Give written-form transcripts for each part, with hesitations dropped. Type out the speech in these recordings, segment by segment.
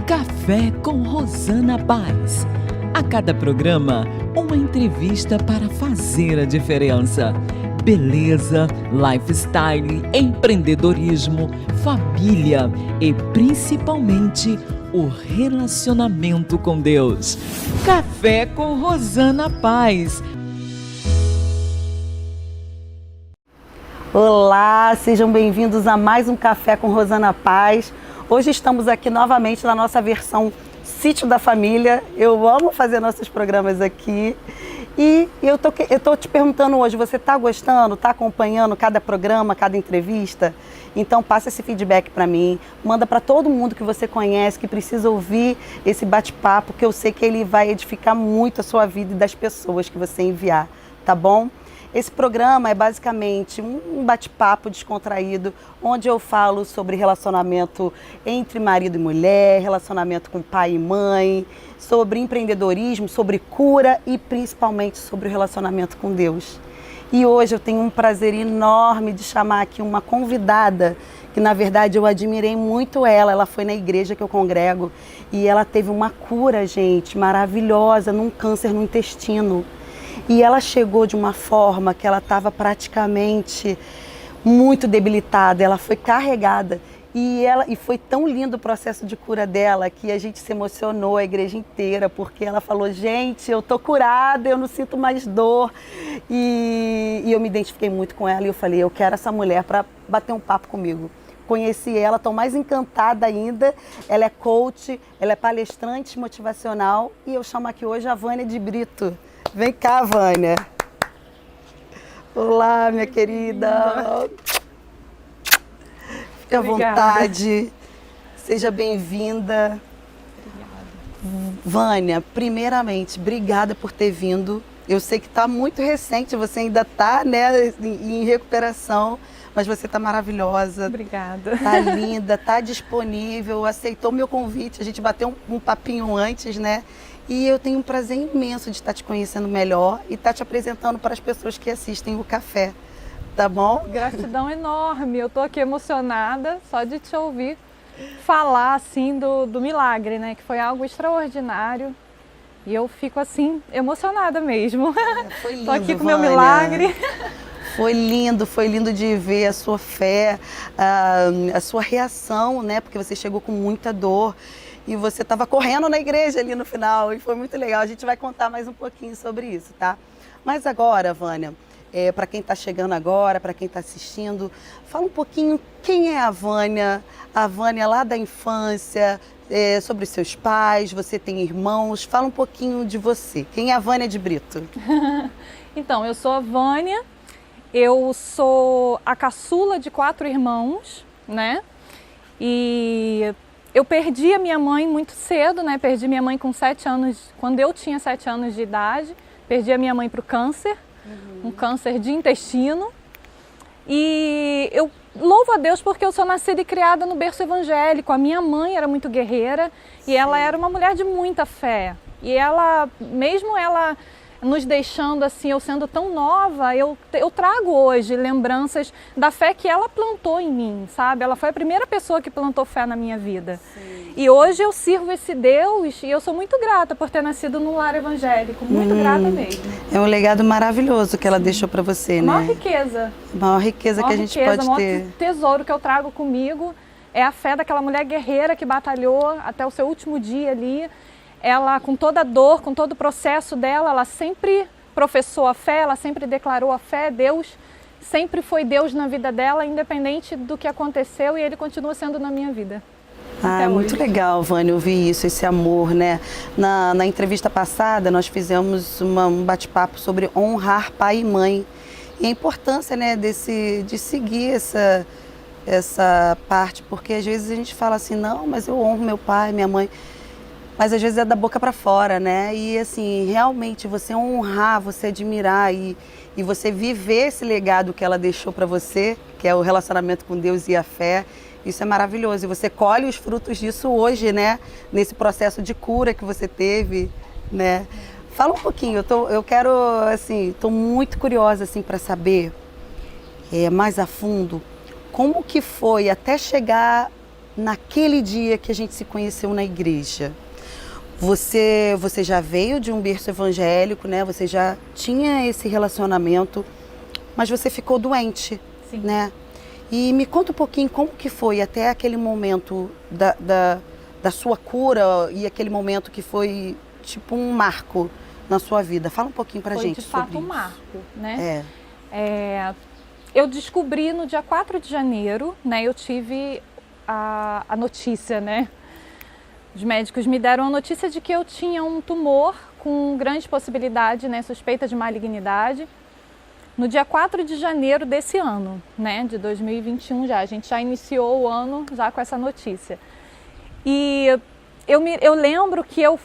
Café com Rosana Paz. A cada programa, uma entrevista para fazer a diferença. Beleza, lifestyle, empreendedorismo, família e principalmente o relacionamento com Deus. Café com Rosana Paz. Olá, sejam bem-vindos a mais um Café com Rosana Paz. Hoje estamos aqui novamente na nossa versão Sítio da Família. Eu amo fazer nossos programas aqui. E eu tô te perguntando hoje, você está gostando, está acompanhando cada programa, cada entrevista? Então passa esse feedback para mim, manda para todo mundo que você conhece, que precisa ouvir esse bate-papo, que eu sei que ele vai edificar muito a sua vida e das pessoas que você enviar, tá bom? Esse programa é basicamente um bate-papo descontraído, onde eu falo sobre relacionamento entre marido e mulher, relacionamento com pai e mãe, sobre empreendedorismo, sobre cura e principalmente sobre o relacionamento com Deus. E hoje eu tenho um prazer enorme de chamar aqui uma convidada, que na verdade eu admirei muito ela. Ela foi na igreja que eu congrego e ela teve uma cura, gente, maravilhosa, num câncer no intestino. E ela chegou de uma forma que ela estava praticamente muito debilitada, ela foi carregada. E foi tão lindo o processo de cura dela que a gente se emocionou, a igreja inteira, porque ela falou, gente, eu tô curada, eu não sinto mais dor. E eu me identifiquei muito com ela e eu falei, eu quero essa mulher para bater um papo comigo. Conheci ela, estou mais encantada ainda. Ela é coach, ela é palestrante motivacional e eu chamo aqui hoje a Vânia de Brito. Vem cá, Vânia. Olá, minha querida. Fique à vontade. Seja bem-vinda. Vânia, primeiramente, obrigada por ter vindo. Eu sei que está muito recente, você ainda está, né, em recuperação, mas você está maravilhosa. Obrigada. Está linda, está disponível, aceitou meu convite. A gente bateu um papinho antes, né? E eu tenho um prazer imenso de estar te conhecendo melhor e estar te apresentando para as pessoas que assistem o café, tá bom? Gratidão enorme, eu tô aqui emocionada só de te ouvir falar assim do milagre, né? Que foi algo extraordinário e eu fico assim emocionada mesmo. Foi lindo, tô aqui com o Vânia. meu milagre. Foi lindo de ver a sua fé, a sua reação, né? Porque você chegou com muita dor. E você estava correndo na igreja ali no final e foi muito legal. A gente vai contar mais um pouquinho sobre isso, tá? Mas agora, Vânia, para quem está chegando agora, para quem está assistindo, fala um pouquinho quem é a Vânia lá da infância, sobre os seus pais, você tem irmãos, fala um pouquinho de você. Quem é a Vânia de Brito? Então, eu sou a Vânia, eu sou a caçula de 4 irmãos, né? E eu perdi a minha mãe muito cedo, né? Perdi minha mãe com 7 anos, quando eu tinha 7 anos de idade. Perdi a minha mãe para o câncer, um câncer de intestino. E eu louvo a Deus porque eu sou nascida e criada no berço evangélico. A minha mãe era muito guerreira e ela era uma mulher de muita fé. E ela, mesmo ela nos deixando assim, eu sendo tão nova, eu trago hoje lembranças da fé que ela plantou em mim, sabe? Ela foi a primeira pessoa que plantou fé na minha vida. Sim. E hoje eu sirvo esse Deus e eu sou muito grata por ter nascido num lar evangélico, muito grata mesmo. É um legado maravilhoso que ela deixou para você, né? Maior riqueza. Maior riqueza que a gente pode ter. O maior tesouro que eu trago comigo é a fé daquela mulher guerreira que batalhou até o seu último dia ali. Ela, com toda a dor, com todo o processo dela, ela sempre professou a fé, ela sempre declarou a fé. Deus sempre foi Deus na vida dela, independente do que aconteceu, e Ele continua sendo na minha vida. Ah, muito legal, Vânia, ouvir isso, esse amor, né? Na entrevista passada, nós fizemos um bate-papo sobre honrar pai e mãe. E a importância, né, de seguir essa parte, porque às vezes a gente fala assim, não, mas eu honro meu pai, minha mãe. Mas às vezes é da boca para fora, né? E assim, realmente você honrar, você admirar e você viver esse legado que ela deixou para você, que é o relacionamento com Deus e a fé, isso é maravilhoso. E você colhe os frutos disso hoje, né? Nesse processo de cura que você teve, né? Fala um pouquinho, eu quero, assim, estou muito curiosa, assim, para saber mais a fundo como que foi até chegar naquele dia que a gente se conheceu na igreja. Você já veio de um berço evangélico, né? Você já tinha esse relacionamento, mas você ficou doente, Sim. né? E me conta um pouquinho como que foi até aquele momento da sua cura e aquele momento que foi tipo um marco na sua vida. Fala um pouquinho pra gente sobre isso. Foi de fato um marco, né? Eu descobri no dia 4 de janeiro, né? Eu tive a notícia, né? Os médicos me deram a notícia de que eu tinha um tumor com grande possibilidade, né? Suspeita de malignidade. No dia 4 de janeiro desse ano, né? De 2021 já. A gente já iniciou o ano já com essa notícia. E eu lembro que eu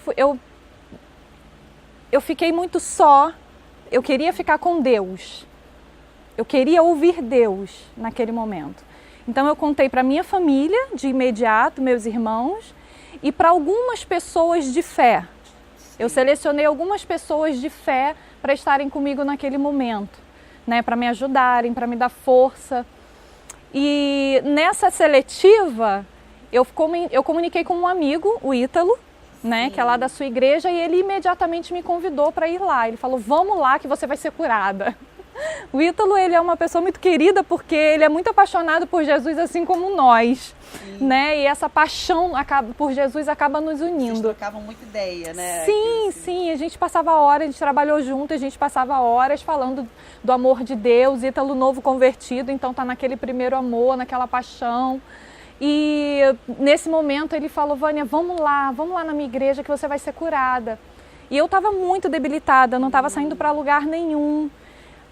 fiquei muito só. Eu queria ficar com Deus. Eu queria ouvir Deus naquele momento. Então eu contei para minha família de imediato, meus irmãos, e para algumas pessoas de fé. Eu selecionei algumas pessoas de fé para estarem comigo naquele momento, né, para me ajudarem, para me dar força. E nessa seletiva, eu comuniquei com um amigo, o Ítalo, né, que é lá da sua igreja, e ele imediatamente me convidou para ir lá. Ele falou, vamos lá que você vai ser curada. O Ítalo, ele é uma pessoa muito querida porque ele é muito apaixonado por Jesus, assim como nós, né? E essa paixão por Jesus acaba nos unindo. Vocês trocavam muita ideia, né? Sim, a gente passava horas, a gente trabalhou junto, a gente passava horas falando do amor de Deus. Ítalo novo convertido, então tá naquele primeiro amor, naquela paixão. E nesse momento ele falou, Vânia, vamos lá na minha igreja que você vai ser curada. E eu estava muito debilitada, não estava saindo para lugar nenhum.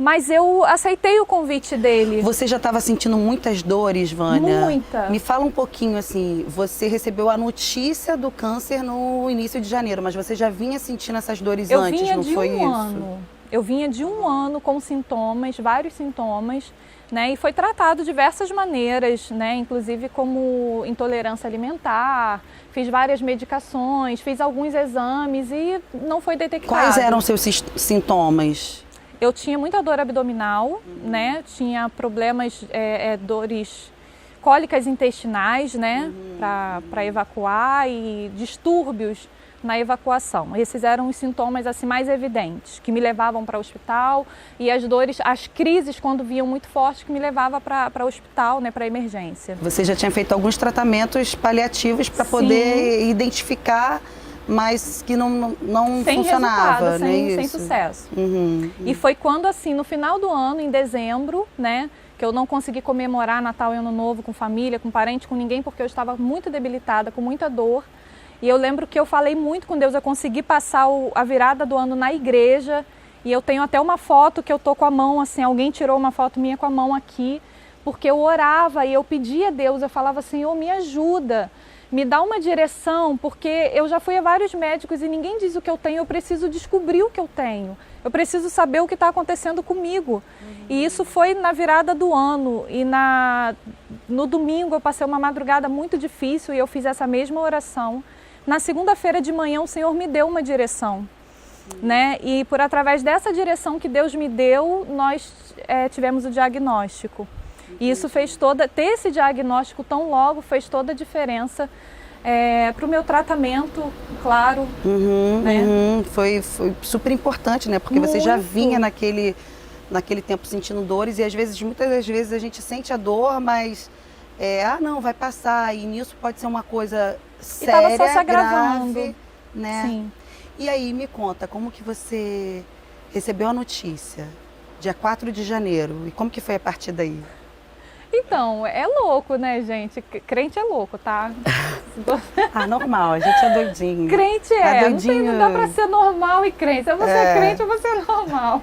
Mas eu aceitei o convite dele. Você já estava sentindo muitas dores, Vânia? Muita. Me fala um pouquinho, assim, você recebeu a notícia do câncer no início de janeiro, mas você já vinha sentindo essas dores antes, não foi isso? Eu vinha de um ano com sintomas, vários sintomas, né? E foi tratado de diversas maneiras, né? Inclusive como intolerância alimentar, fiz várias medicações, fiz alguns exames e não foi detectado. Quais eram os seus sintomas? Eu tinha muita dor abdominal, né? Tinha problemas, dores, cólicas intestinais, né? Para evacuar e distúrbios na evacuação. Esses eram os sintomas assim mais evidentes, que me levavam para o hospital, e as dores, as crises quando vinham muito fortes, que me levava para o hospital, né? Para emergência. Você já tinha feito alguns tratamentos paliativos para poder identificar, mas que não sem funcionava, resultado, né? sem sucesso. E foi quando, assim, no final do ano, em dezembro, né, que eu não consegui comemorar Natal e Ano Novo com família, com parente, com ninguém, porque eu estava muito debilitada, com muita dor. E eu lembro que eu falei muito com Deus, eu consegui passar a virada do ano na igreja, e eu tenho até uma foto que eu tô com a mão, assim, alguém tirou uma foto minha com a mão aqui, porque eu orava e eu pedia a Deus, eu falava, Senhor, me ajuda. Me dá uma direção, porque eu já fui a vários médicos e ninguém diz o que eu tenho, eu preciso descobrir o que eu tenho. Eu preciso saber o que está acontecendo comigo. E isso foi na virada do ano. E no domingo eu passei uma madrugada muito difícil e eu fiz essa mesma oração. Na segunda-feira de manhã o Senhor me deu uma direção, né? E por através dessa direção que Deus me deu, nós tivemos o diagnóstico. E isso fez ter esse diagnóstico tão logo fez toda a diferença para o meu tratamento, claro. Né? Foi super importante, né? Porque você já vinha naquele tempo sentindo dores e muitas das vezes a gente sente a dor, mas não, vai passar, e nisso pode ser uma coisa séria, e tava só se agravando, grave, né? Sim. E aí, me conta, como que você recebeu a notícia? Dia 4 de janeiro, e como que foi a partir daí? Então, é louco, né, gente? Crente é louco, tá? Normal, a gente é doidinho. Crente doidinho. Não dá pra ser normal e crente. Ou você é crente ou você é normal.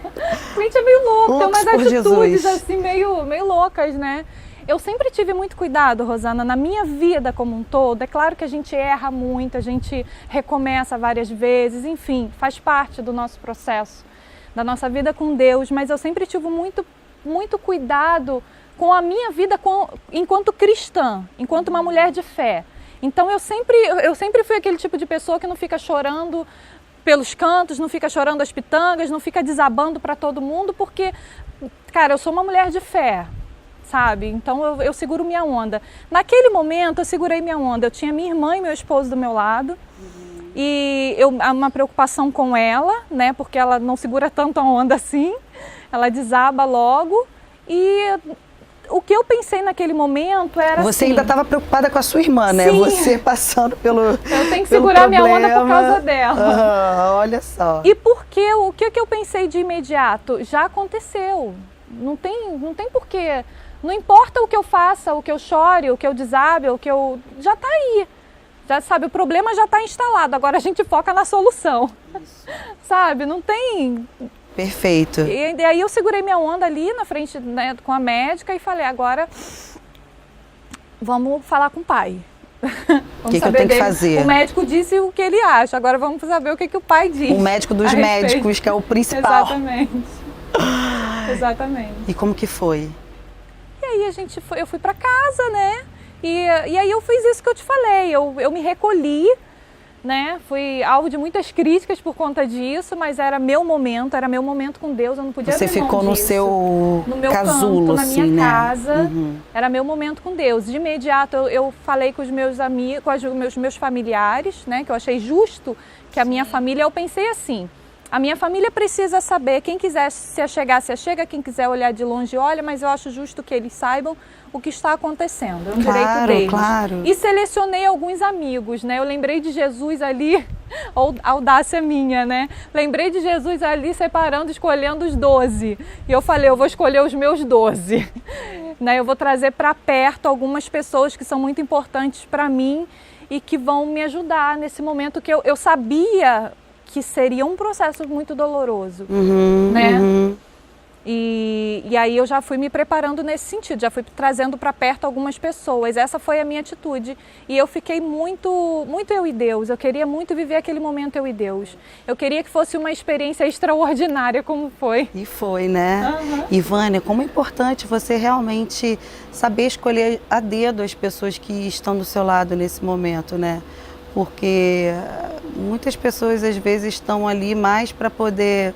Crente é meio louco, tem umas atitudes assim meio loucas, né? Eu sempre tive muito cuidado, Rosana, na minha vida como um todo. É claro que a gente erra muito, a gente recomeça várias vezes, enfim, faz parte do nosso processo, da nossa vida com Deus, mas eu sempre tive muito cuidado com a minha vida enquanto cristã, enquanto uma mulher de fé. Então eu sempre fui aquele tipo de pessoa que não fica chorando pelos cantos, não fica chorando as pitangas, não fica desabando para todo mundo, porque, cara, eu sou uma mulher de fé, sabe? Então eu seguro minha onda. Naquele momento eu segurei minha onda. Eu tinha minha irmã e meu esposo do meu lado. E uma preocupação com ela, né? Porque ela não segura tanto a onda assim. Ela desaba logo. E o que eu pensei naquele momento era Você assim, ainda estava preocupada com a sua irmã, né? Sim. Você passando pelo eu tenho que pelo segurar minha problema. onda por causa dela. Olha só. E porque o que eu pensei de imediato? Já aconteceu. Não tem porquê. Não importa o que eu faça, o que eu chore, o que eu desabe, o que eu... Já está aí. Já sabe, o problema já está instalado. Agora a gente foca na solução. Sabe? Não tem... Perfeito. E aí eu segurei minha onda ali na frente, né, com a médica e falei, agora vamos falar com o pai. O que eu tenho que fazer? O médico disse o que ele acha, agora vamos saber o que o pai diz. O médico dos médicos, que é o principal. Exatamente. Exatamente. E como que foi? E aí eu fui para casa, né? E aí eu fiz isso que eu te falei, eu me recolhi, né? Fui alvo de muitas críticas por conta disso, mas era meu momento com Deus, eu não podia Você abrir mão ficou no disso. seu No meu casulo, canto, na assim, minha né? casa, Uhum. era meu momento com Deus. De imediato eu falei com os meus amigos, com os meus familiares, né? Que eu achei justo que a minha família, eu pensei assim, a minha família precisa saber, quem quiser se achega, quem quiser olhar de longe, olha, mas eu acho justo que eles saibam o que está acontecendo, é um direito deles. Claro. E selecionei alguns amigos, né? Eu lembrei de Jesus ali, audácia minha, né? Lembrei de Jesus ali separando, escolhendo os 12. E eu falei, eu vou escolher os meus 12. Né? Eu vou trazer para perto algumas pessoas que são muito importantes para mim e que vão me ajudar nesse momento que eu sabia que seria um processo muito doloroso, né? E aí eu já fui me preparando nesse sentido, já fui trazendo para perto algumas pessoas. Essa foi a minha atitude. E eu fiquei muito eu e Deus. Eu queria muito viver aquele momento eu e Deus. Eu queria que fosse uma experiência extraordinária, como foi. E foi, né? Uhum. E Vânia, como é importante você realmente saber escolher a dedo as pessoas que estão do seu lado nesse momento, né? Porque muitas pessoas às vezes estão ali mais para poder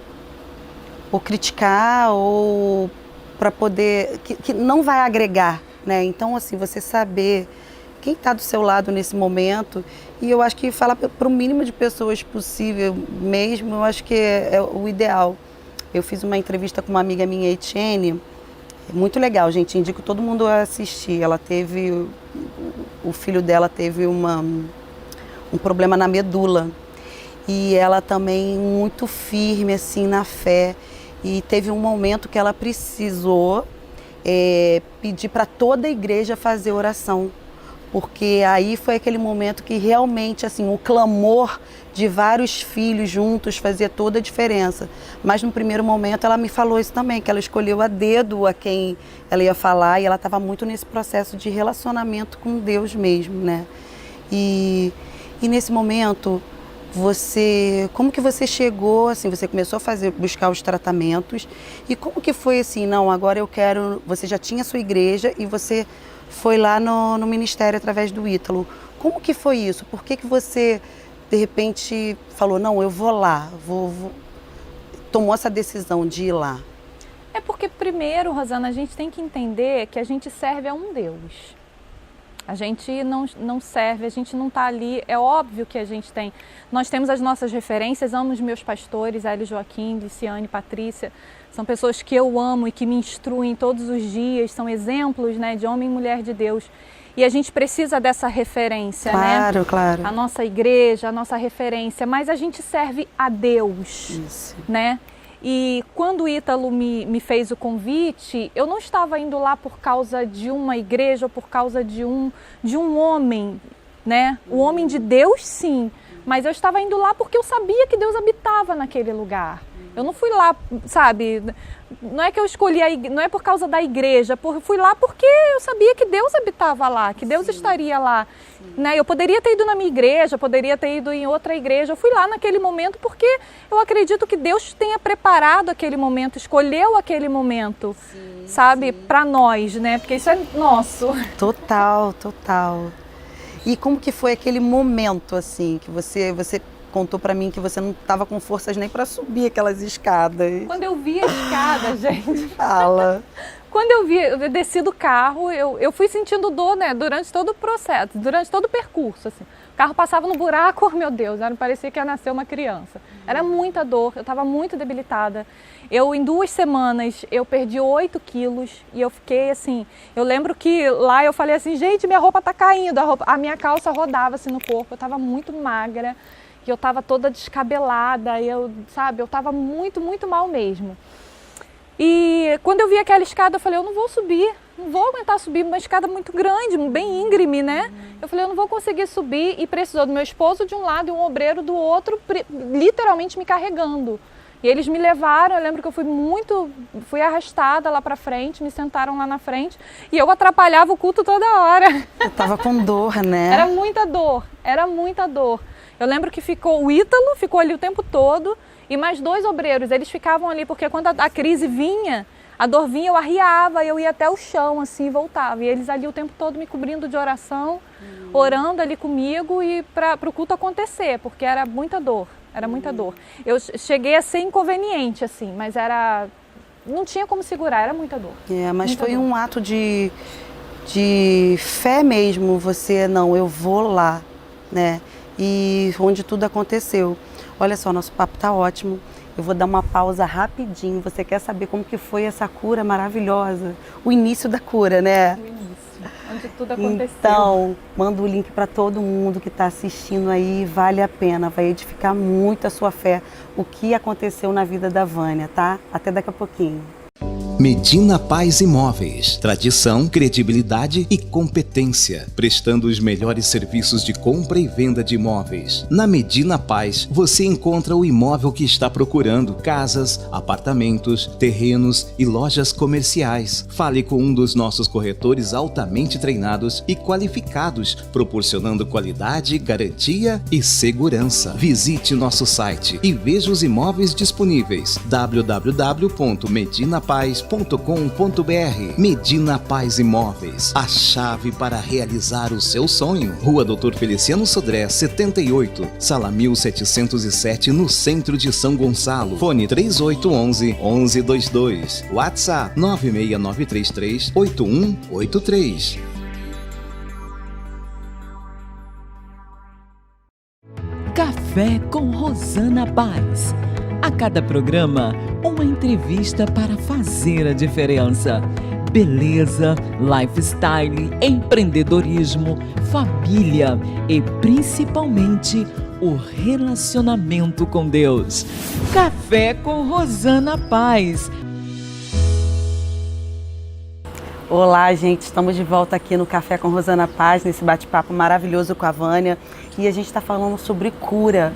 ou criticar ou para poder, que não vai agregar, né? Então, assim, você saber quem está do seu lado nesse momento, e eu acho que falar para o mínimo de pessoas possível mesmo, eu acho que é o ideal. Eu fiz uma entrevista com uma amiga minha, Etienne, muito legal, gente, indico todo mundo a assistir. Ela teve, o filho dela teve um problema na medula, e ela também muito firme, assim, na fé. E teve um momento que ela precisou pedir para toda a igreja fazer oração, porque aí foi aquele momento que realmente, assim, o clamor de vários filhos juntos fazia toda a diferença. Mas no primeiro momento ela me falou isso também, que ela escolheu a dedo a quem ela ia falar, e ela estava muito nesse processo de relacionamento com Deus mesmo, né? E nesse momento, como que você chegou, assim, você começou a buscar os tratamentos, e como que foi assim, não, agora eu quero, você já tinha a sua igreja e você foi lá no ministério através do Ítalo. Como que foi isso? Por que você, de repente, falou, não, eu vou lá, tomou essa decisão de ir lá? É porque primeiro, Rosana, a gente tem que entender que a gente serve a um Deus. A gente não serve, a gente não está ali, é óbvio que a gente tem. Nós temos as nossas referências, amo os meus pastores, Hélio Joaquim, Liciane, Patrícia, são pessoas que eu amo e que me instruem todos os dias, são exemplos, né, de homem e mulher de Deus. E a gente precisa dessa referência, claro, né? Claro. A nossa igreja, a nossa referência, mas a gente serve a Deus, isso, né? E quando o Ítalo me fez o convite, eu não estava indo lá por causa de uma igreja ou por causa de um homem, né? O homem de Deus, sim, mas eu estava indo lá porque eu sabia que Deus habitava naquele lugar. Eu não fui lá, sabe, não é que eu escolhi, não é por causa da igreja, eu fui lá porque eu sabia que Deus habitava lá, que Deus estaria lá. Né? Eu poderia ter ido na minha igreja, poderia ter ido em outra igreja, eu fui lá naquele momento porque eu acredito que Deus tenha preparado aquele momento, escolheu aquele momento, sabe, para nós, né? Porque isso é nosso. Total, total. E como que foi aquele momento, assim, que você contou para mim que você não estava com forças nem para subir aquelas escadas? Quando eu vi a escada, gente... Fala. Quando eu desci do carro, eu fui sentindo dor, né, durante todo o processo, durante todo o percurso, assim. O carro passava no buraco, oh, meu Deus, parecia que ia nascer uma criança. Era muita dor, eu estava muito debilitada. Em 2 semanas, eu perdi 8 quilos e eu fiquei assim... Eu lembro que lá eu falei assim, gente, minha roupa tá caindo, a minha calça rodava assim no corpo, eu estava muito magra e eu estava toda descabelada, e eu estava muito, muito mal mesmo. E quando eu vi aquela escada, eu falei, eu não vou subir, não vou aguentar subir, uma escada muito grande, bem íngreme, né? Eu falei, eu não vou conseguir subir, e precisou do meu esposo de um lado e um obreiro do outro, literalmente me carregando. E eles me levaram, eu lembro que eu fui arrastada lá pra frente, me sentaram lá na frente, e eu atrapalhava o culto toda hora. Eu tava com dor, né? Era muita dor. Eu lembro que o Ítalo ficou ali o tempo todo, e mais 2 obreiros, eles ficavam ali, porque quando a crise vinha, a dor vinha, eu arriava, eu ia até o chão, assim, e voltava. E eles ali o tempo todo me cobrindo de oração, orando ali comigo e para o culto acontecer, porque era muita dor. Eu cheguei a ser inconveniente, assim, mas não tinha como segurar, era muita dor. Mas muita foi dor. Um ato de fé mesmo, eu vou lá, né? E onde tudo aconteceu. Olha só, nosso papo tá ótimo. Eu vou dar uma pausa rapidinho. Você quer saber como que foi essa cura maravilhosa? O início da cura, né? O início, onde tudo aconteceu. Então, manda o link para todo mundo que está assistindo aí. Vale a pena, vai edificar muito a sua fé. O que aconteceu na vida da Vânia, tá? Até daqui a pouquinho. Medina Paz Imóveis. Tradição, credibilidade e competência, prestando os melhores serviços de compra e venda de imóveis. Na Medina Paz, você encontra o imóvel que está procurando: casas, apartamentos, terrenos e lojas comerciais. Fale com um dos nossos corretores altamente treinados e qualificados, proporcionando qualidade, garantia e segurança. Visite nosso site e veja os imóveis disponíveis: www.medinapaz.com.br. Medina Paz Imóveis, a chave para realizar o seu sonho. Rua Dr. Feliciano Sodré, 78, Sala 1707, no centro de São Gonçalo. Fone 3811-1122. WhatsApp 96933-8183. Café com Rosana Paz. A cada programa, uma entrevista para fazer a diferença. Beleza, lifestyle, empreendedorismo, família e principalmente o relacionamento com Deus. Café com Rosana Paz. Olá, gente, estamos de volta aqui no Café com Rosana Paz, nesse bate-papo maravilhoso com a Vânia. E a gente está falando sobre cura,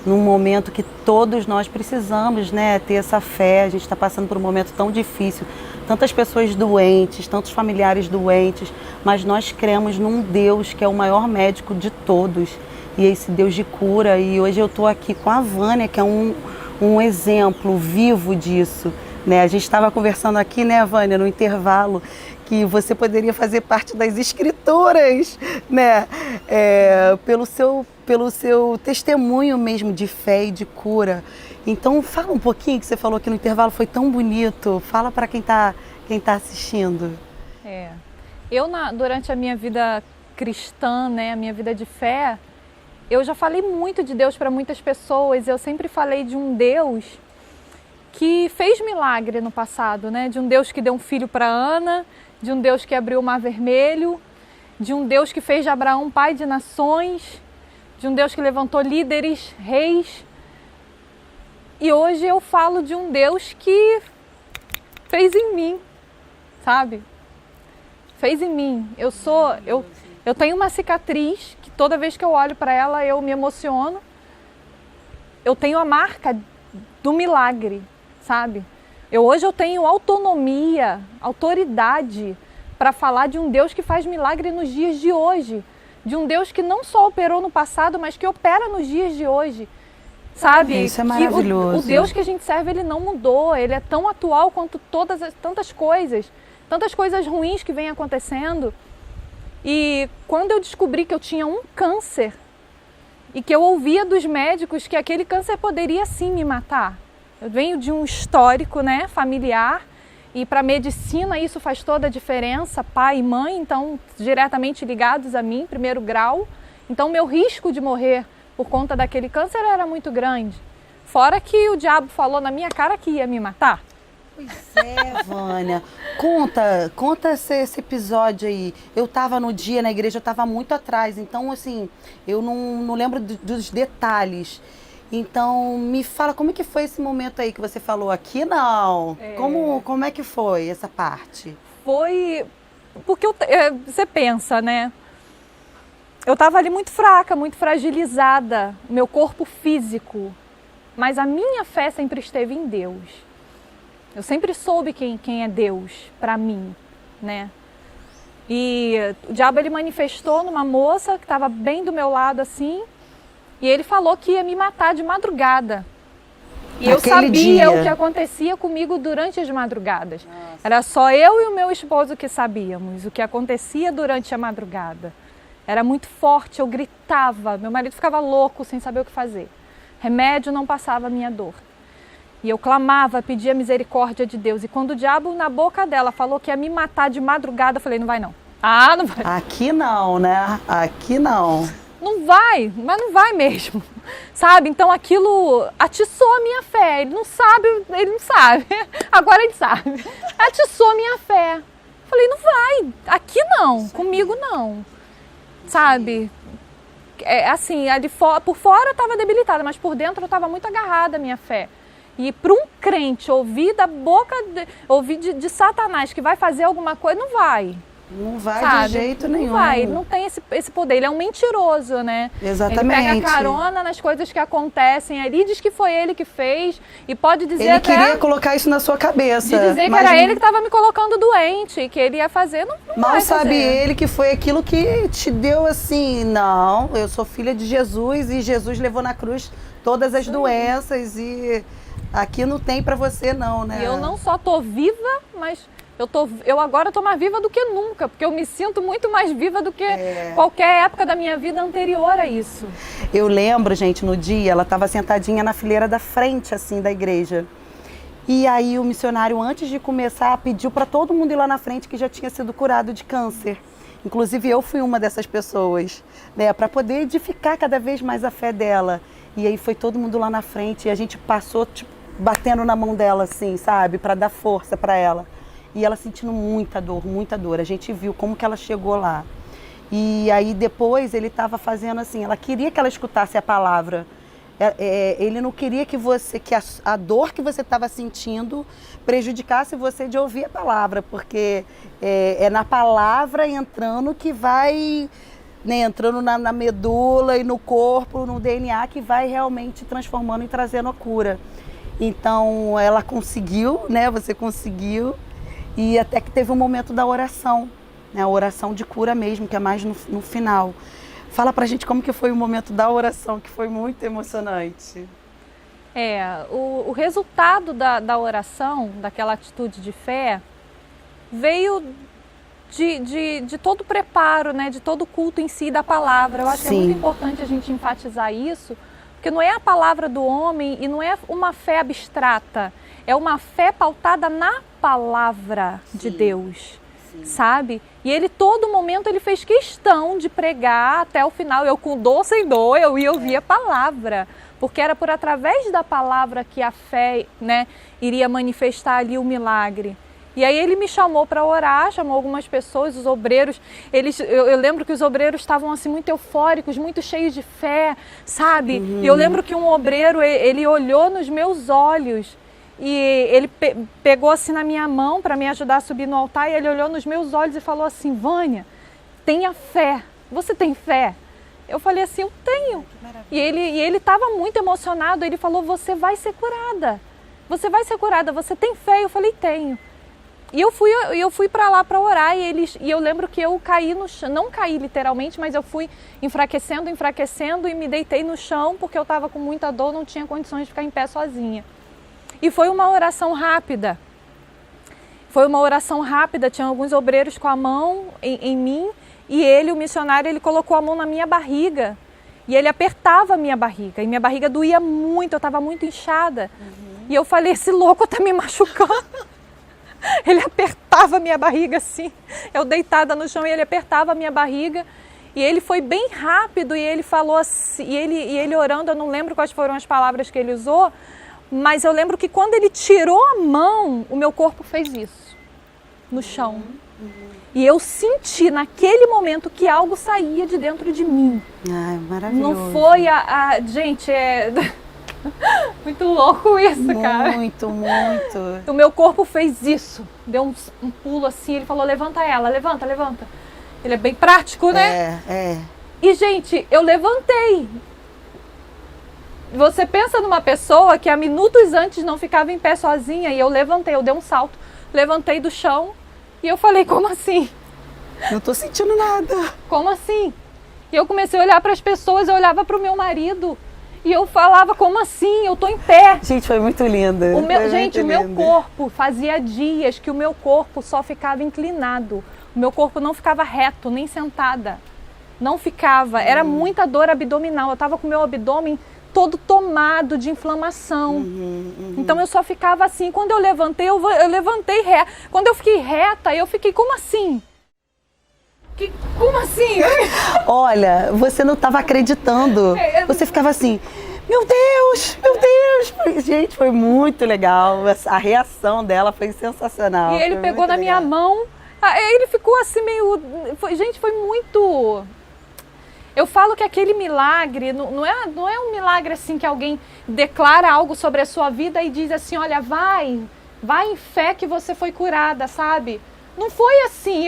num momento que todos nós precisamos, né, ter essa fé. A gente está passando por um momento tão difícil, tantas pessoas doentes, tantos familiares doentes, mas nós cremos num Deus que é o maior médico de todos, e esse Deus de cura. E hoje eu estou aqui com a Vânia, que é um exemplo vivo disso, né? A gente estava conversando aqui, né, Vânia, no intervalo, que você poderia fazer parte das escrituras, né, pelo seu testemunho mesmo de fé e de cura. Então fala um pouquinho, que você falou aqui no intervalo, foi tão bonito. Fala para quem tá assistindo. Durante a minha vida cristã, né, a minha vida de fé, eu já falei muito de Deus para muitas pessoas. Eu sempre falei de um Deus que fez milagre no passado, né? De um Deus que deu um filho para Ana, de um Deus que abriu o Mar Vermelho, de um Deus que fez de Abraão pai de nações, de um Deus que levantou líderes, reis. E hoje eu falo de um Deus que fez em mim, sabe? Fez em mim. Eu tenho uma cicatriz que toda vez que eu olho para ela eu me emociono. Eu tenho a marca do milagre, sabe? Hoje eu tenho autonomia, autoridade para falar de um Deus que faz milagre nos dias de hoje. De um Deus que não só operou no passado, mas que opera nos dias de hoje. Sabe? Isso é maravilhoso. O Deus que a gente serve, ele não mudou. Ele é tão atual quanto tantas coisas ruins que vêm acontecendo. E quando eu descobri que eu tinha um câncer e que eu ouvia dos médicos que aquele câncer poderia sim me matar. Eu venho de um histórico, né, familiar E para a medicina isso faz toda a diferença, pai e mãe, então diretamente ligados a mim, primeiro grau. Então meu risco de morrer por conta daquele câncer era muito grande. Fora que o diabo falou na minha cara que ia me matar. Pois é, Vânia. Conta esse episódio aí. Eu tava no dia na igreja, eu tava muito atrás, então assim, eu não lembro dos detalhes. Então, me fala, como é que foi esse momento aí que você falou? Aqui não. Como é que foi essa parte? Foi porque você pensa, né? Eu estava ali muito fraca, muito fragilizada, meu corpo físico. Mas a minha fé sempre esteve em Deus. Eu sempre soube quem é Deus para mim, né? E o diabo ele manifestou numa moça que estava bem do meu lado assim. E ele falou que ia me matar de madrugada. E eu sabia o que acontecia comigo durante as madrugadas. Nossa. Era só eu e o meu esposo que sabíamos o que acontecia durante a madrugada. Era muito forte, eu gritava, meu marido ficava louco sem saber o que fazer. Remédio não passava a minha dor. E eu clamava, pedia misericórdia de Deus. E quando o diabo na boca dela falou que ia me matar de madrugada, eu falei, não vai não. Ah, não vai. Aqui não, né? Aqui não. Não vai, mas não vai mesmo, sabe? Então aquilo atiçou a minha fé. Ele não sabe, agora ele sabe. Atiçou a minha fé. Falei, não vai, aqui não, comigo não, sabe? É assim, ali por fora eu estava debilitada, mas por dentro eu estava muito agarrada à minha fé. E para um crente ouvir da boca, ouvir de Satanás que vai fazer alguma coisa, não vai. Não vai, sabe? De jeito nenhum. Não vai, ele não tem esse poder, ele é um mentiroso, né? Exatamente. Ele pega carona nas coisas que acontecem ali, diz que foi ele que fez e pode dizer ele queria colocar isso na sua cabeça. De dizer que era ele que estava me colocando doente, que ele ia fazer, não mal vai sabe fazer. Ele que foi aquilo que te deu assim, não, eu sou filha de Jesus e Jesus levou na cruz todas as doenças e aqui não tem pra você não, né? E eu não só tô viva, mas eu agora tô mais viva do que nunca, porque eu me sinto muito mais viva do que qualquer época da minha vida anterior a isso. Eu lembro, gente, no dia, ela estava sentadinha na fileira da frente, assim, da igreja. E aí o missionário, antes de começar, pediu para todo mundo ir lá na frente que já tinha sido curado de câncer. Inclusive eu fui uma dessas pessoas, né, para poder edificar cada vez mais a fé dela. E aí foi todo mundo lá na frente e a gente passou, tipo, batendo na mão dela, assim, sabe, para dar força para ela. E ela sentindo muita dor. A gente viu como que ela chegou lá. E aí depois ele estava fazendo assim, ela queria que ela escutasse a palavra. Ele não queria que a dor que você estava sentindo prejudicasse você de ouvir a palavra, porque é na palavra entrando que vai, né, entrando na medula e no corpo, no DNA, que vai realmente transformando e trazendo a cura. Então ela conseguiu, né? Você conseguiu. E até que teve um momento da oração, né? A oração de cura mesmo, que é mais no final. Fala pra gente como que foi o momento da oração, que foi muito emocionante. O resultado da oração, daquela atitude de fé, veio de todo o preparo, né? De todo o culto em si da palavra. Eu acho que é muito importante a gente enfatizar isso, porque não é a palavra do homem e não é uma fé abstrata, é uma fé pautada na palavra de Deus, sabe? E ele, todo momento, ele fez questão de pregar até o final. Eu, com dor, sem dor, eu ia ouvir a palavra, porque era por através da palavra que a fé, né, iria manifestar ali o milagre. E aí ele me chamou para orar, chamou algumas pessoas, os obreiros, eu lembro que os obreiros estavam assim muito eufóricos, muito cheios de fé, sabe? E eu lembro que um obreiro, ele olhou nos meus olhos e ele pegou assim na minha mão para me ajudar a subir no altar e ele olhou nos meus olhos e falou assim, Vânia, tenha fé, você tem fé? Eu falei assim, eu tenho. E ele estava muito emocionado, ele falou, você vai ser curada, você tem fé? Eu falei, tenho. E eu fui para lá para orar e eu lembro que eu caí no chão, não caí literalmente, mas eu fui enfraquecendo e me deitei no chão porque eu estava com muita dor, não tinha condições de ficar em pé sozinha. E foi uma oração rápida. Tinha alguns obreiros com a mão em mim e o missionário, ele colocou a mão na minha barriga e ele apertava a minha barriga e minha barriga doía muito, eu estava muito inchada. E eu falei, esse louco tá me machucando. Ele apertava a minha barriga assim, eu deitada no chão e ele apertava a minha barriga. E ele foi bem rápido e ele falou assim, e ele orando, eu não lembro quais foram as palavras que ele usou, mas eu lembro que quando ele tirou a mão, o meu corpo fez isso, no chão. E eu senti naquele momento que algo saía de dentro de mim. Ai, maravilhoso. Não foi gente, muito louco isso, cara. Muito, muito. O meu corpo fez isso, deu um pulo assim, ele falou, levanta ela, levanta. Ele é bem prático, né? É. E, gente, eu levantei. Você pensa numa pessoa que há minutos antes não ficava em pé sozinha e eu levantei, eu dei um salto, levantei do chão e eu falei, como assim? Não tô sentindo nada. Como assim? E eu comecei a olhar para as pessoas, eu olhava para o meu marido e eu falava, como assim? Eu tô em pé. Gente, foi muito lindo. O meu corpo, fazia dias que o meu corpo só ficava inclinado. O meu corpo não ficava reto, nem sentada. Não ficava. Era muita dor abdominal. Eu estava com o meu abdômen todo tomado de inflamação. Então eu só ficava assim. Quando eu levantei, eu levantei reta. Quando eu fiquei reta, eu fiquei, como assim? Como assim? Olha, você não estava acreditando. Você ficava assim, meu Deus, meu Deus. Gente, foi muito legal. A reação dela foi sensacional. E ele pegou na minha mão. Ele ficou assim meio... Gente, foi muito... Eu falo que aquele milagre não é um milagre assim que alguém declara algo sobre a sua vida e diz assim, olha, vai em fé que você foi curada, sabe? Não foi assim,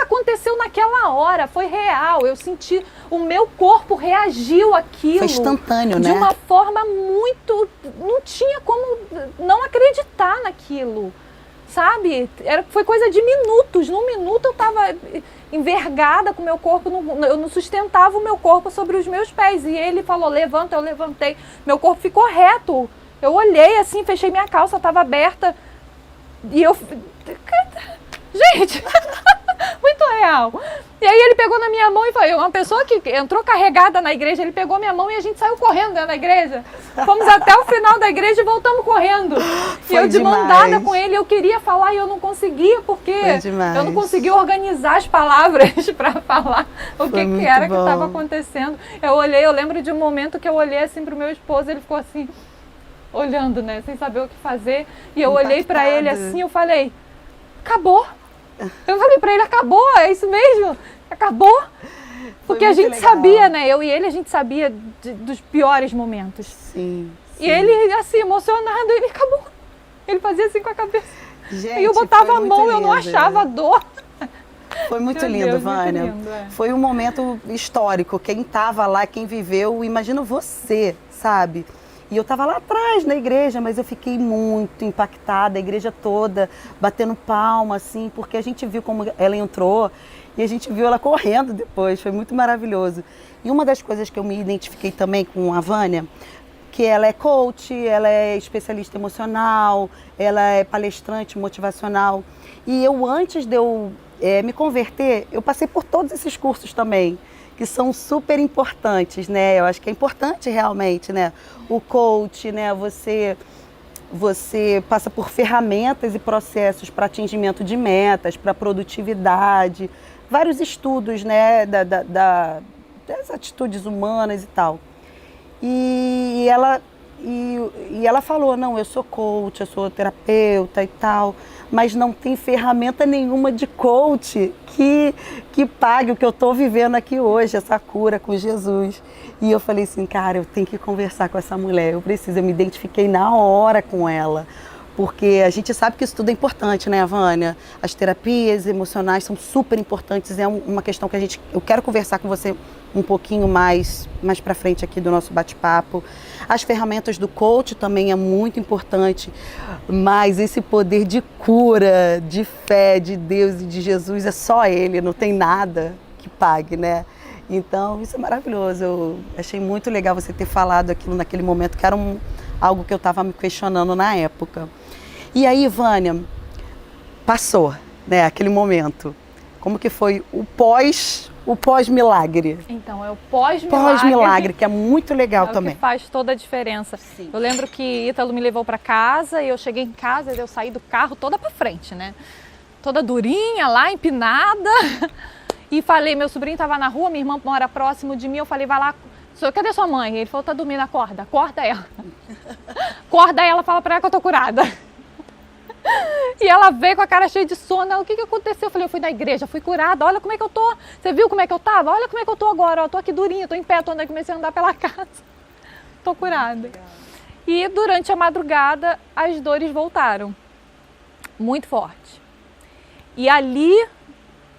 aconteceu naquela hora, foi real, eu senti, o meu corpo reagiu àquilo. Foi instantâneo, né? De uma forma muito... Não tinha como não acreditar naquilo. Sabe? Foi coisa de minutos. Num minuto eu estava envergada com o meu corpo, eu não sustentava o meu corpo sobre os meus pés. E ele falou, levanta, eu levantei. Meu corpo ficou reto. Eu olhei assim, fechei minha calça, estava aberta. E eu... Gente, muito real. E aí ele pegou na minha mão e foi uma pessoa que entrou carregada na igreja, ele pegou minha mão e a gente saiu correndo dentro da igreja. Fomos até o final da igreja e voltamos correndo. Foi e eu de mão dada demais. com ele, eu queria falar e eu não conseguia, porque eu não conseguia organizar as palavras para falar o que era que estava acontecendo. Eu lembro de um momento que eu olhei assim pro meu esposo, ele ficou assim, olhando, né, sem saber o que fazer. E eu olhei para ele assim, eu falei, acabou. Eu falei pra ele, acabou, é isso mesmo, acabou. Porque a gente sabia, né, eu e ele, a gente sabia dos piores momentos. Sim. E ele, assim, emocionado, ele acabou. Ele fazia assim com a cabeça. Gente, e eu botava a mão, lindo. eu não achava dor. Foi muito Meu lindo, Deus, Vânia. muito lindo, Foi um momento histórico. Quem estava lá, quem viveu, imagina você, sabe? E eu estava lá atrás na igreja, mas eu fiquei muito impactada, a igreja toda batendo palma, assim, porque a gente viu como ela entrou e a gente viu ela correndo depois, foi muito maravilhoso. E uma das coisas que eu me identifiquei também com a Vânia, que ela é coach, ela é especialista emocional, ela é palestrante motivacional. E eu, antes de eu me converter, eu passei por todos esses cursos também, que são super importantes, né? Eu acho que é importante realmente, né? O coach, né? Você passa por ferramentas e processos para atingimento de metas, para produtividade, vários estudos, né? Das atitudes humanas e tal. E ela falou, não, eu sou coach, eu sou terapeuta e tal, mas não tem ferramenta nenhuma de coach que pague o que eu estou vivendo aqui hoje, essa cura com Jesus. E eu falei assim, cara, eu tenho que conversar com essa mulher, eu me identifiquei na hora com ela. Porque a gente sabe que isso tudo é importante, né, Vânia? As terapias emocionais são super importantes, é uma questão que eu quero conversar com você um pouquinho mais pra frente aqui do nosso bate-papo. As ferramentas do coach também é muito importante, mas esse poder de cura, de fé, de Deus e de Jesus, é só Ele, não tem nada que pague, né? Então, isso é maravilhoso. Eu achei muito legal você ter falado aquilo naquele momento, que era algo que eu estava me questionando na época. E aí, Vânia, passou, né, aquele momento. Como que foi o pós-milagre? Então, é o pós-milagre. Pós-milagre, que é muito legal também. Que faz toda a diferença. Sim. Eu lembro que Ítalo me levou para casa e eu cheguei em casa e eu saí do carro toda para frente, né? Toda durinha lá, empinada. E falei, meu sobrinho estava na rua, minha irmã mora próximo de mim, eu falei, vai lá, cadê sua mãe? Ele falou, tá dormindo, acorda ela. Acorda ela, fala para ela que eu tô curada. E ela veio com a cara cheia de sono. Ela, o que aconteceu? Eu falei, eu fui na igreja, fui curada, olha como é que eu tô. Você viu como é que eu tava? Olha como é que eu tô agora, eu tô aqui durinha, tô em pé, tô andando, comecei a andar pela casa. Tô curada. E durante a madrugada, as dores voltaram. Muito forte. E ali,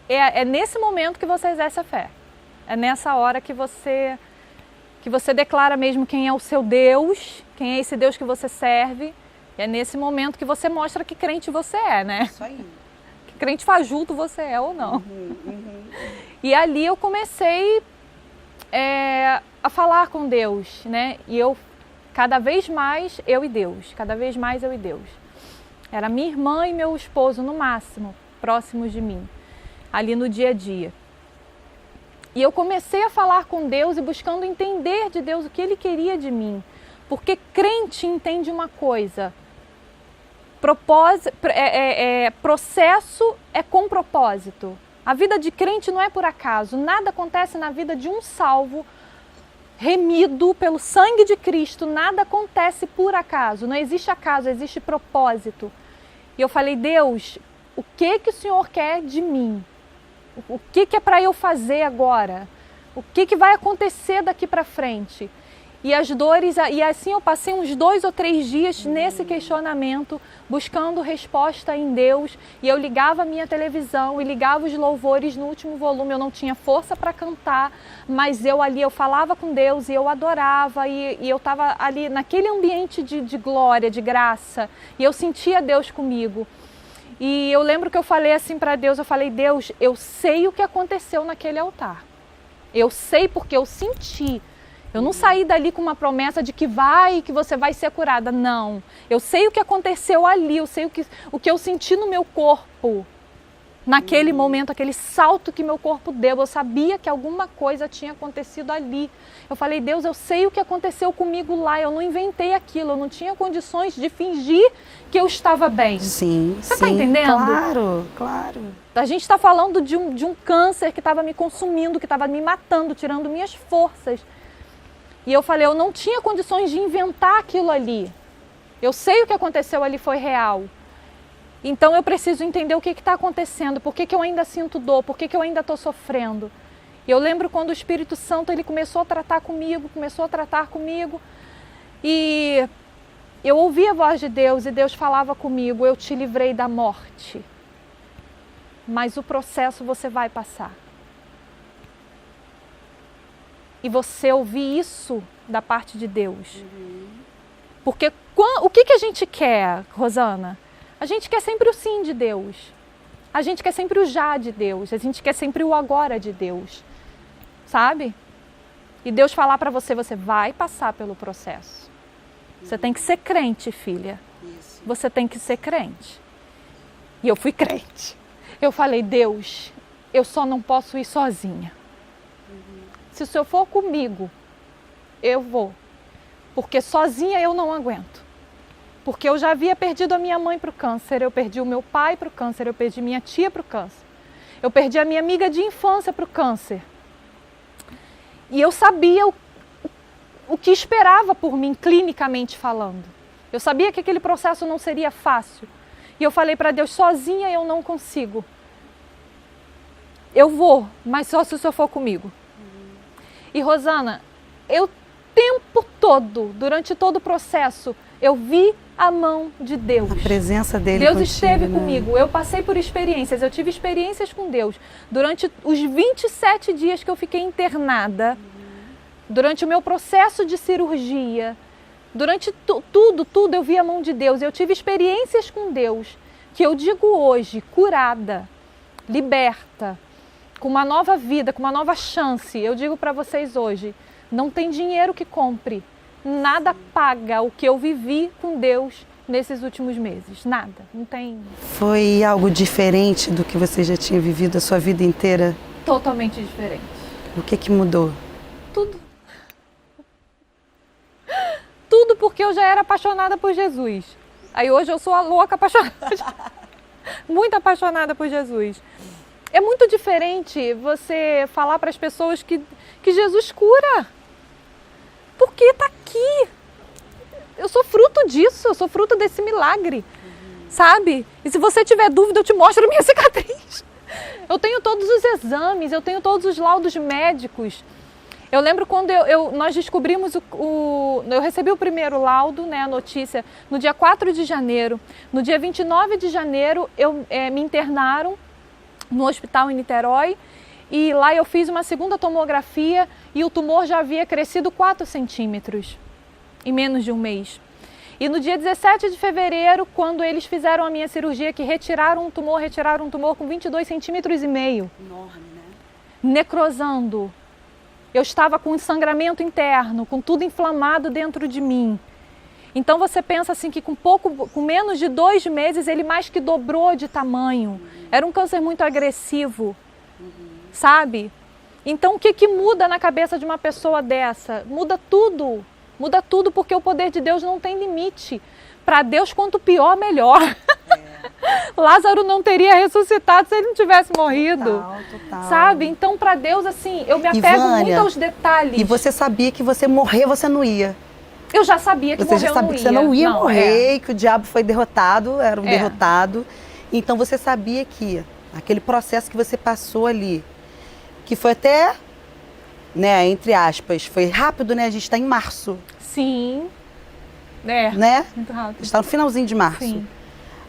é nesse momento que você exerce a fé. É nessa hora que você declara mesmo quem é o seu Deus, quem é esse Deus que você serve. É nesse momento que você mostra que crente você é, né? Isso aí. Que crente fajuto você é ou não. E ali eu comecei a falar com Deus, né? E eu, cada vez mais, eu e Deus. Cada vez mais eu e Deus. Era minha irmã e meu esposo, no máximo, próximos de mim. Ali no dia a dia. E eu comecei a falar com Deus e buscando entender de Deus o que Ele queria de mim. Porque crente entende uma coisa... processo é com propósito. A vida de crente não é por acaso. Nada acontece na vida de um salvo, remido pelo sangue de Cristo. Nada acontece por acaso. Não existe acaso, existe propósito. E eu falei, Deus, o que o Senhor quer de mim? O que é para eu fazer agora? O que vai acontecer daqui para frente? E as dores, e assim eu passei uns 2 ou 3 dias nesse questionamento, buscando resposta em Deus. E eu ligava a minha televisão e ligava os louvores no último volume. Eu não tinha força para cantar, mas eu falava com Deus e eu adorava. E eu estava ali naquele ambiente de glória, de graça. E eu sentia Deus comigo. E eu lembro que eu falei assim para Deus, eu falei, Deus, eu sei o que aconteceu naquele altar. Eu sei porque eu senti. Eu não saí dali com uma promessa de que você vai ser curada. Não. Eu sei o que aconteceu ali, eu sei o que eu senti no meu corpo. Naquele momento, aquele salto que meu corpo deu. Eu sabia que alguma coisa tinha acontecido ali. Eu falei, Deus, eu sei o que aconteceu comigo lá. Eu não inventei aquilo, eu não tinha condições de fingir que eu estava bem. Sim, Você está entendendo? Claro, claro. A gente está falando de um câncer que estava me consumindo, que estava me matando, tirando minhas forças. E eu falei, eu não tinha condições de inventar aquilo ali. Eu sei o que aconteceu ali foi real. Então eu preciso entender o que está acontecendo, por que eu ainda sinto dor, por que eu ainda estou sofrendo. E eu lembro quando o Espírito Santo ele começou a tratar comigo, e eu ouvi a voz de Deus e Deus falava comigo, eu te livrei da morte, mas o processo você vai passar. E você ouvir isso da parte de Deus. Porque o que a gente quer, Rosana? A gente quer sempre o sim de Deus. A gente quer sempre o já de Deus. A gente quer sempre o agora de Deus. Sabe? E Deus falar para você, você vai passar pelo processo. Você tem que ser crente, filha. Você tem que ser crente. E eu fui crente. Eu falei, Deus, eu só não posso ir sozinha. Se o Senhor for comigo, eu vou. Porque sozinha eu não aguento. Porque eu já havia perdido a minha mãe para o câncer, eu perdi o meu pai para o câncer, eu perdi minha tia para o câncer. Eu perdi a minha amiga de infância para o câncer. E eu sabia o que esperava por mim, clinicamente falando. Eu sabia que aquele processo não seria fácil. E eu falei para Deus, sozinha eu não consigo. Eu vou, mas só se o Senhor for comigo. E Rosana, eu o tempo todo, durante todo o processo, eu vi a mão de Deus. A presença dele Deus contigo, esteve né? comigo. Eu passei por experiências, eu tive experiências com Deus. Durante os 27 dias que eu fiquei internada, durante o meu processo de cirurgia, durante tudo eu vi a mão de Deus. Eu tive experiências com Deus, que eu digo hoje, curada, liberta, com uma nova vida, com uma nova chance. Eu digo para vocês hoje, não tem dinheiro que compre, nada paga o que eu vivi com Deus nesses últimos meses. Nada, não tem... Foi algo diferente do que você já tinha vivido a sua vida inteira? Totalmente diferente. O que mudou? Tudo. Tudo porque eu já era apaixonada por Jesus. Aí hoje eu sou a louca apaixonada. Muito apaixonada por Jesus. É muito diferente você falar para as pessoas que Jesus cura. Porque está aqui. Eu sou fruto disso, eu sou fruto desse milagre. Sabe? E se você tiver dúvida, eu te mostro a minha cicatriz. Eu tenho todos os exames, eu tenho todos os laudos médicos. Eu lembro quando nós descobrimos eu recebi o primeiro laudo, né, a notícia, no dia 4 de janeiro. No dia 29 de janeiro, me internaram no hospital em Niterói. E lá eu fiz uma segunda tomografia e o tumor já havia crescido 4 centímetros em menos de um mês. E no dia 17 de fevereiro, quando eles fizeram a minha cirurgia, que retiraram um tumor com 22 centímetros e meio. Enorme, né? Necrosando. Eu estava com sangramento interno, com tudo inflamado dentro de mim. Então você pensa assim que com menos de 2 meses ele mais que dobrou de tamanho. Era um câncer muito agressivo, sabe? Então o que muda na cabeça de uma pessoa dessa? Muda tudo porque o poder de Deus não tem limite. Para Deus, quanto pior, melhor. Lázaro não teria ressuscitado se ele não tivesse morrido. Total. Sabe? Então, para Deus, assim, eu me apego muito aos detalhes. E você sabia que você morrer, você não ia. Eu já sabia que você já sabia que você não ia morrer, que o diabo foi derrotado, era um derrotado. Então, você sabia que aquele processo que você passou ali, que foi até, né, entre aspas, foi rápido, né? A gente está em março. Sim. Né? Muito rápido. A gente está no finalzinho de março. Sim.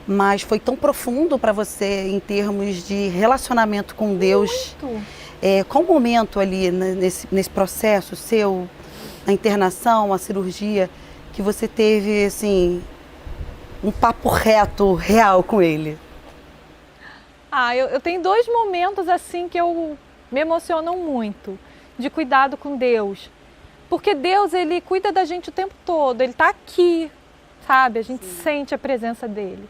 Mas foi tão profundo para você em termos de relacionamento com Deus. Muito. Qual o momento ali nesse processo seu, a internação, a cirurgia, que você teve assim um papo reto, real com Ele? Eu tenho 2 momentos assim que me emocionam muito, de cuidado com Deus. Porque Deus, Ele cuida da gente o tempo todo, Ele está aqui, sabe? A gente sente a presença dEle.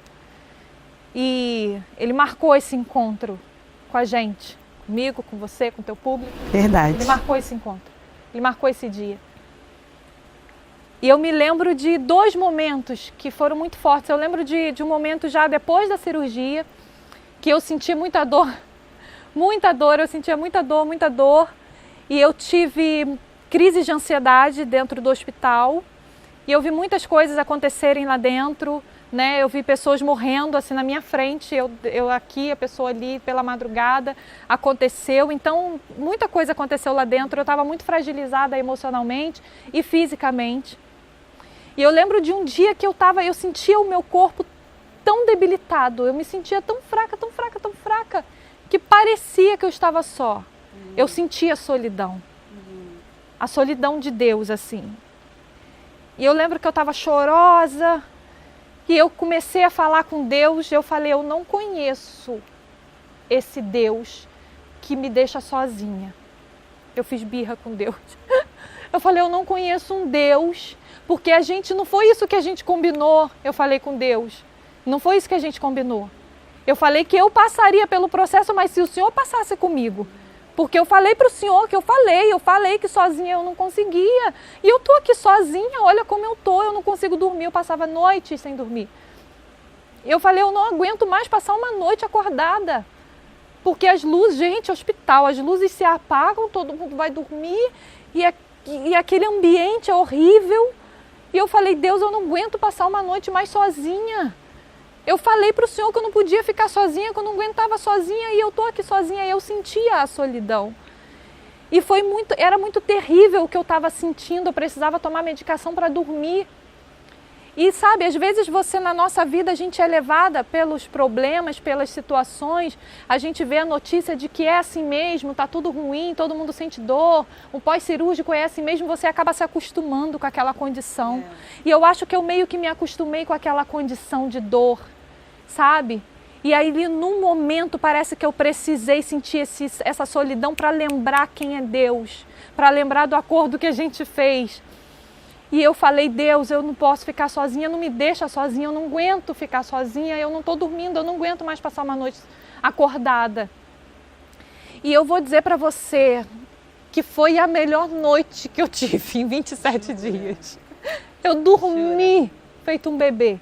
E Ele marcou esse encontro com a gente, comigo, com você, com o teu público. Verdade. Ele marcou esse encontro, Ele marcou esse dia. E eu me lembro de 2 momentos que foram muito fortes. Eu lembro de um momento já depois da cirurgia, que eu senti muita dor, eu sentia muita dor. E eu tive crise de ansiedade dentro do hospital. E eu vi muitas coisas acontecerem lá dentro, né? Eu vi pessoas morrendo assim na minha frente, eu aqui, a pessoa ali pela madrugada, aconteceu. Então, muita coisa aconteceu lá dentro. Eu estava muito fragilizada emocionalmente e fisicamente. E eu lembro de um dia que eu sentia o meu corpo tão debilitado, eu me sentia tão fraca, que parecia que eu estava só. Eu sentia a solidão de Deus, assim. E eu lembro que eu estava chorosa, e eu comecei a falar com Deus, eu falei, eu não conheço esse Deus que me deixa sozinha. Eu fiz birra com Deus. Eu falei, eu não conheço um Deus, porque não foi isso que a gente combinou, eu falei com Deus. Não foi isso que a gente combinou. Eu falei que eu passaria pelo processo, mas se o Senhor passasse comigo. Porque eu falei para o Senhor que eu falei que sozinha eu não conseguia. E eu tô aqui sozinha, olha como eu não consigo dormir, eu passava noites sem dormir. Eu falei, eu não aguento mais passar uma noite acordada. Porque as luzes, gente, hospital, as luzes se apagam, todo mundo vai dormir e aquele ambiente é horrível. E eu falei, Deus, eu não aguento passar uma noite mais sozinha. Eu falei para o Senhor que eu não podia ficar sozinha, que eu não aguentava sozinha, e eu estou aqui sozinha, e eu sentia a solidão. E era muito terrível o que eu estava sentindo, eu precisava tomar medicação para dormir. E sabe, às vezes na nossa vida, a gente é levada pelos problemas, pelas situações, a gente vê a notícia de que é assim mesmo, está tudo ruim, todo mundo sente dor, o pós-cirúrgico é assim mesmo, você acaba se acostumando com aquela condição. E eu acho que eu meio que me acostumei com aquela condição de dor, sabe? E aí, num momento, parece que eu precisei sentir essa solidão para lembrar quem é Deus, para lembrar do acordo que a gente fez. E eu falei, Deus, eu não posso ficar sozinha, não me deixa sozinha, eu não aguento ficar sozinha, eu não estou dormindo, eu não aguento mais passar uma noite acordada. E eu vou dizer para você que foi a melhor noite que eu tive em 27 dias. Eu dormi feito um bebê.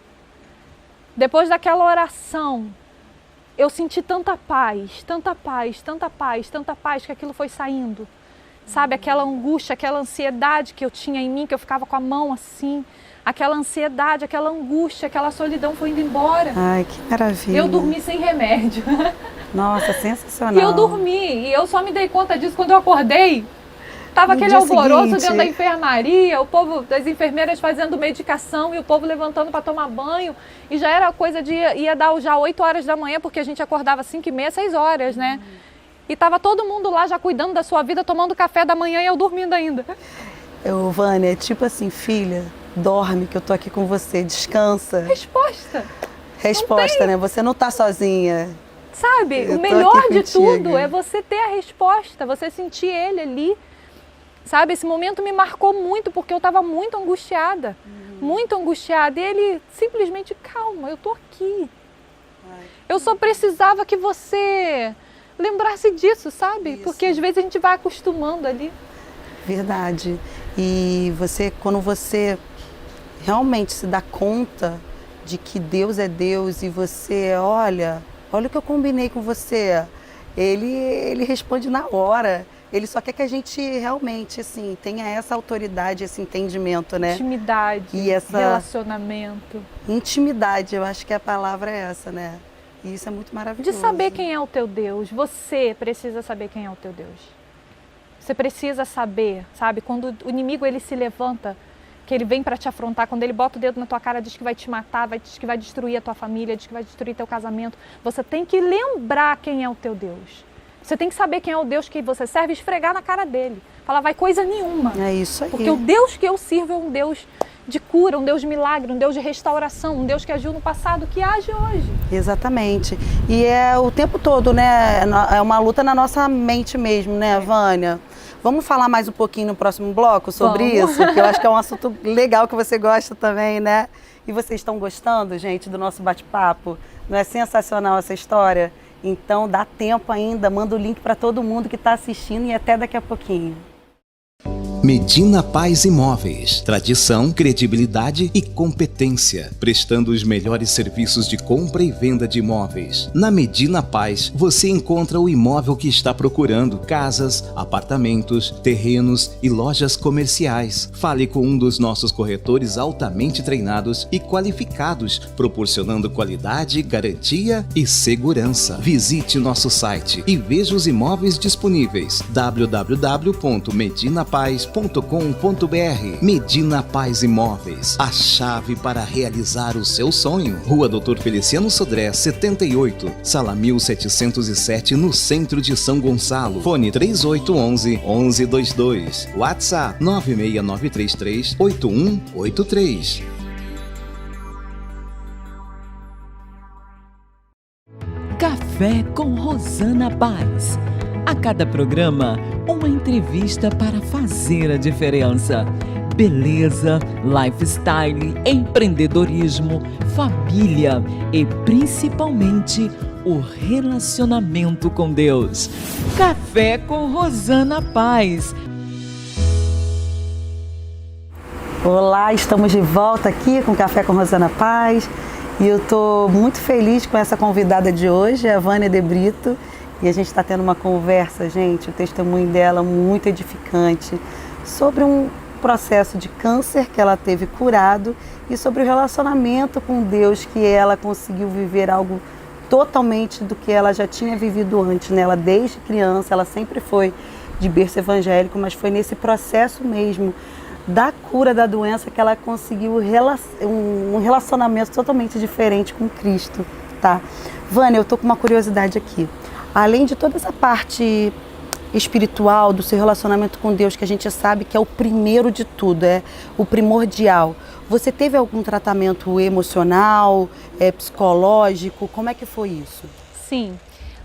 Depois daquela oração, eu senti tanta paz, tanta paz, tanta paz, tanta paz, que aquilo foi saindo. Sabe, aquela angústia, aquela ansiedade que eu tinha em mim, que eu ficava com a mão assim, aquela ansiedade, aquela angústia, aquela solidão foi indo embora. Ai, que maravilha. Eu dormi sem remédio. Nossa, sensacional. E eu dormi, e eu só me dei conta disso quando eu acordei. Tava aquele alvoroço dentro da enfermaria, o povo, as enfermeiras fazendo medicação e o povo levantando para tomar banho. E já era coisa de, ia dar já 8 horas da manhã, porque a gente acordava 5h30, 6 horas, né? E tava todo mundo lá já cuidando da sua vida, tomando café da manhã e eu dormindo ainda. Vânia, é tipo assim, filha, dorme que eu tô aqui com você, descansa. Resposta. Resposta, né? Você não tá sozinha. Sabe, o melhor de tudo é você ter a resposta, você sentir ele ali. Sabe, esse momento me marcou muito, porque eu estava muito angustiada. Muito angustiada. E ele simplesmente, calma, eu tô aqui. Eu só precisava que você lembrasse disso, sabe? Isso. Porque às vezes a gente vai acostumando ali. Verdade. E você, quando você realmente se dá conta de que Deus é Deus e você, olha o que eu combinei com você, ele responde na hora. Ele só quer que a gente realmente, assim, tenha essa autoridade, esse entendimento, né? Intimidade, e essa relacionamento. Intimidade, eu acho que a palavra é essa, né? E isso é muito maravilhoso. De saber quem é o teu Deus. Você precisa saber quem é o teu Deus. Você precisa saber, sabe? Quando o inimigo ele se levanta, que ele vem para te afrontar, quando ele bota o dedo na tua cara, diz que vai te matar, diz que vai destruir a tua família, diz que vai destruir teu casamento. Você tem que lembrar quem é o teu Deus. Você tem que saber quem é o Deus que você serve e esfregar na cara dele. Falar, vai coisa nenhuma. É isso aí. Porque o Deus que eu sirvo é um Deus de cura, um Deus de milagre, um Deus de restauração, um Deus que agiu no passado, que age hoje. Exatamente. E é o tempo todo, né? É uma luta na nossa mente mesmo, né, Vânia? Vamos falar mais um pouquinho no próximo bloco sobre isso? Que eu acho que é um assunto legal que você gosta também, né? E vocês estão gostando, gente, do nosso bate-papo? Não é sensacional essa história? Então dá tempo ainda, manda o link para todo mundo que está assistindo e até daqui a pouquinho. Medina Paz Imóveis. Tradição, credibilidade e competência, prestando os melhores serviços de compra e venda de imóveis. Na Medina Paz, você encontra o imóvel que está procurando: casas, apartamentos, terrenos e lojas comerciais. Fale com um dos nossos corretores altamente treinados e qualificados, proporcionando qualidade, garantia e segurança. Visite nosso site e veja os imóveis disponíveis: www.medinapaz.com.br. Medina Paz Imóveis, a chave para realizar o seu sonho. Rua Dr. Feliciano Sodré, 78, Sala 1707, no centro de São Gonçalo. Fone 3811-1122. WhatsApp 96933-8183. Café com Rosana Paz. A cada programa, uma entrevista para fazer a diferença. Beleza, lifestyle, empreendedorismo, família e principalmente o relacionamento com Deus. Café com Rosana Paz. Olá, estamos de volta aqui com Café com Rosana Paz e eu estou muito feliz com essa convidada de hoje, a Vânia de Brito. E a gente está tendo uma conversa, gente, o testemunho dela muito edificante, sobre um processo de câncer que ela teve curado e sobre o relacionamento com Deus, que ela conseguiu viver algo totalmente do que ela já tinha vivido antes, né? Ela desde criança, ela sempre foi de berço evangélico, mas foi nesse processo mesmo da cura da doença que ela conseguiu um relacionamento totalmente diferente com Cristo, tá? Vânia, eu tô com uma curiosidade aqui. Além de toda essa parte espiritual do seu relacionamento com Deus, que a gente sabe que é o primeiro de tudo, é o primordial, você teve algum tratamento emocional, psicológico? Como é que foi isso? Sim.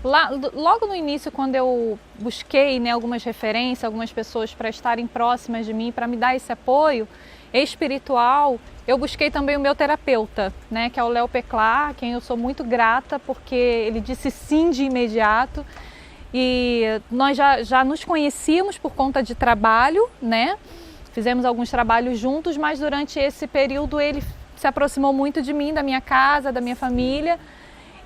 Logo no início, quando eu busquei, né, algumas referências, algumas pessoas para estarem próximas de mim, para me dar esse apoio, espiritual, eu busquei também o meu terapeuta, né, que é o Léo Peclar, a quem eu sou muito grata, porque ele disse sim de imediato. E nós já nos conhecíamos por conta de trabalho, né? Fizemos alguns trabalhos juntos, mas durante esse período ele se aproximou muito de mim, da minha casa, da minha família.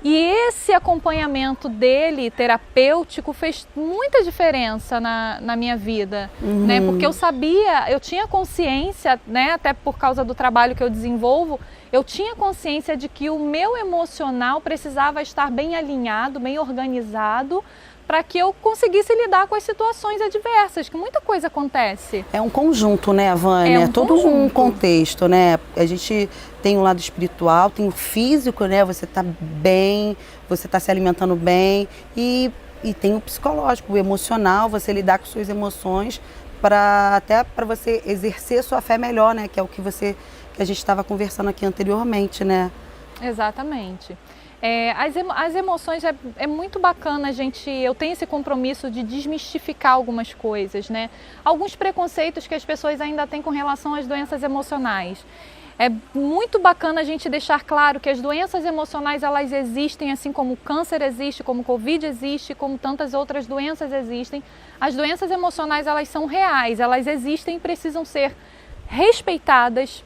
E esse acompanhamento dele, terapêutico, fez muita diferença na minha vida, né? Porque eu sabia, eu tinha consciência, né? Até por causa do trabalho que eu desenvolvo, eu tinha consciência de que o meu emocional precisava estar bem alinhado, bem organizado, para que eu conseguisse lidar com as situações adversas, que muita coisa acontece. É um conjunto, né, Vânia? É todo conjunto. Um contexto, né? A gente tem um lado espiritual, tem o físico, né? Você tá bem, você tá se alimentando bem e tem o psicológico, o emocional, você lidar com suas emoções até para você exercer sua fé melhor, né? Que é o que a gente estava conversando aqui anteriormente, né? Exatamente. As emoções é muito bacana, eu tenho esse compromisso de desmistificar algumas coisas, né? Alguns preconceitos que as pessoas ainda têm com relação às doenças emocionais. É muito bacana a gente deixar claro que as doenças emocionais, elas existem, assim como o câncer existe, como o Covid existe, como tantas outras doenças existem. As doenças emocionais, elas são reais, elas existem e precisam ser respeitadas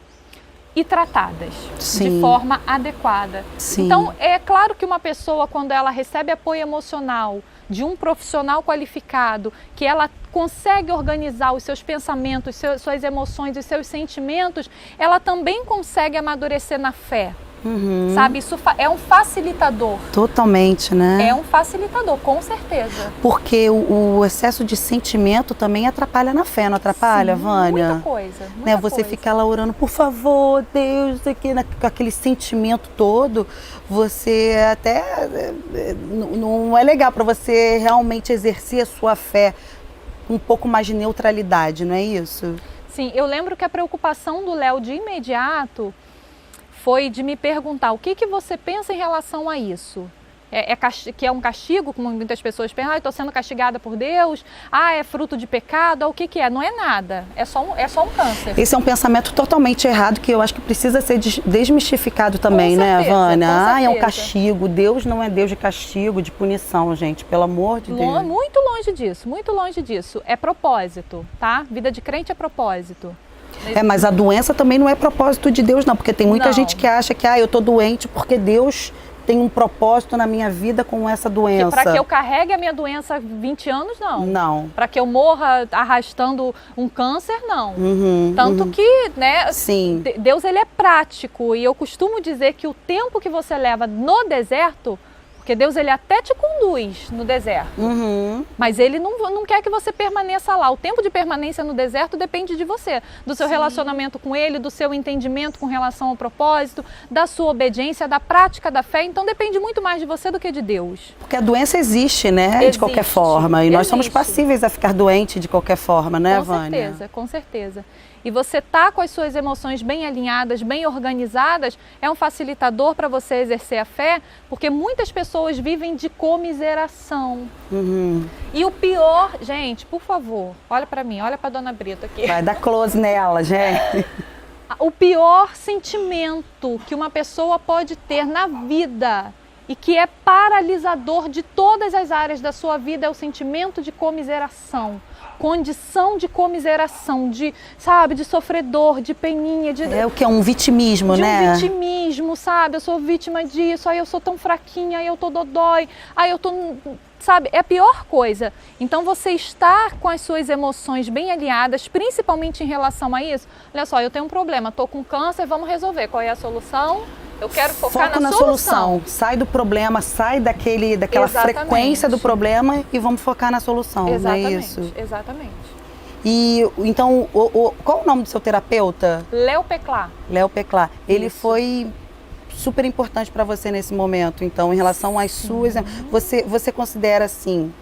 e tratadas de forma adequada. Sim. Então, é claro que uma pessoa, quando ela recebe apoio emocional de um profissional qualificado, que ela consegue organizar os seus pensamentos, suas emoções, os seus sentimentos, ela também consegue amadurecer na fé. Sabe, isso é um facilitador. Totalmente, né? É um facilitador, com certeza. Porque o excesso de sentimento também atrapalha na fé, não atrapalha, Vânia? Muita coisa. Né? Você fica lá orando, por favor, Deus, aqui, com aquele sentimento todo, você até não é legal para você realmente exercer a sua fé com um pouco mais de neutralidade, não é isso? Sim, eu lembro que a preocupação do Léo de imediato foi de me perguntar o que você pensa em relação a isso. Que é um castigo, como muitas pessoas pensam, estou sendo castigada por Deus, é fruto de pecado, o que é? Não é nada, é só um câncer. Esse é um pensamento totalmente errado que eu acho que precisa ser desmistificado também, com certeza, né, Vânia? com certeza. É um castigo, Deus não é Deus de castigo, de punição, gente, pelo amor de Deus. Muito longe disso, muito longe disso. É propósito, tá? Vida de crente é propósito. Mas a doença também não é propósito de Deus, não, porque tem muita gente que acha que eu tô doente porque Deus tem um propósito na minha vida com essa doença. Para que eu carregue a minha doença 20 anos, não. Não. Para que eu morra arrastando um câncer, não. Tanto que, né, Sim. Deus ele é prático e eu costumo dizer que o tempo que você leva no deserto, porque Deus ele até te conduz no deserto, mas ele não quer que você permaneça lá. O tempo de permanência no deserto depende de você, do seu relacionamento com ele, do seu entendimento com relação ao propósito, da sua obediência, da prática da fé. Então depende muito mais de você do que de Deus. Porque a doença existe, né? Existe, de qualquer forma. E nós somos passíveis a ficar doentes de qualquer forma, né, Vânia? Com certeza, com certeza. E você tá com as suas emoções bem alinhadas, bem organizadas, é um facilitador para você exercer a fé, porque muitas pessoas vivem de comiseração. E o pior, gente, por favor, olha para mim, olha para dona Brita aqui. Vai dar close nela, gente. O pior sentimento que uma pessoa pode ter na vida e que é paralisador de todas as áreas da sua vida é o sentimento de comiseração. Condição de comiseração, de sofredor, de peninha. É o que? Um vitimismo, né? Um vitimismo, sabe? Eu sou vítima disso, aí eu sou tão fraquinha, aí eu tô dodói, aí eu tô... Sabe? É a pior coisa. Então você estar com as suas emoções bem alinhadas, principalmente em relação a isso. Olha só, eu tenho um problema, tô com câncer, vamos resolver. Qual é a solução? Eu quero focar na solução. Sai do problema, sai daquela frequência do problema e vamos focar na solução. Exatamente, não é isso? Exatamente. E então, qual o nome do seu terapeuta? Léo Peclar. Léo Peclar. Ele Isso. foi super importante para você nesse momento, então, em relação às suas... Você considera assim,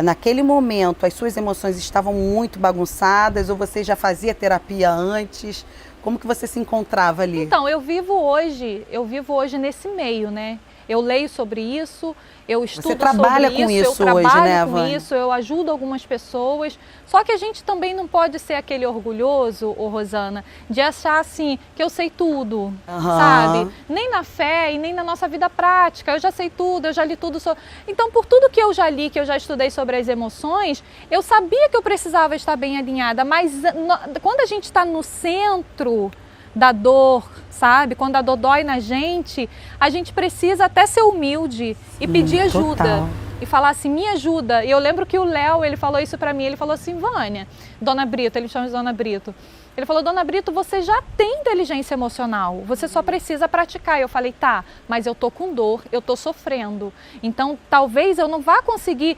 naquele momento, as suas emoções estavam muito bagunçadas ou você já fazia terapia antes? Como que você se encontrava ali? Então, eu vivo hoje nesse meio, né? Eu leio sobre isso, eu estudo Você trabalha sobre com isso, isso eu trabalho hoje, né, com Vânia? isso, eu ajudo algumas pessoas. Só que a gente também não pode ser aquele orgulhoso, ô Rosana, de achar assim que eu sei tudo, sabe? Nem na fé e nem na nossa vida prática. Eu já sei tudo, eu já li tudo sobre... Então, por tudo que eu já li, que eu já estudei sobre as emoções, eu sabia que eu precisava estar bem alinhada, mas quando a gente está no centro da dor, sabe? Quando a dor dói na gente, a gente precisa até ser humilde e pedir ajuda. Total. E falar assim, me ajuda. E eu lembro que o Léo, ele falou isso pra mim, ele falou assim, Vânia, Dona Brito, ele chama de Dona Brito. Ele falou, Dona Brito, você já tem inteligência emocional, você só precisa praticar. E eu falei, tá, mas eu tô com dor, eu tô sofrendo. Então, talvez eu não vá conseguir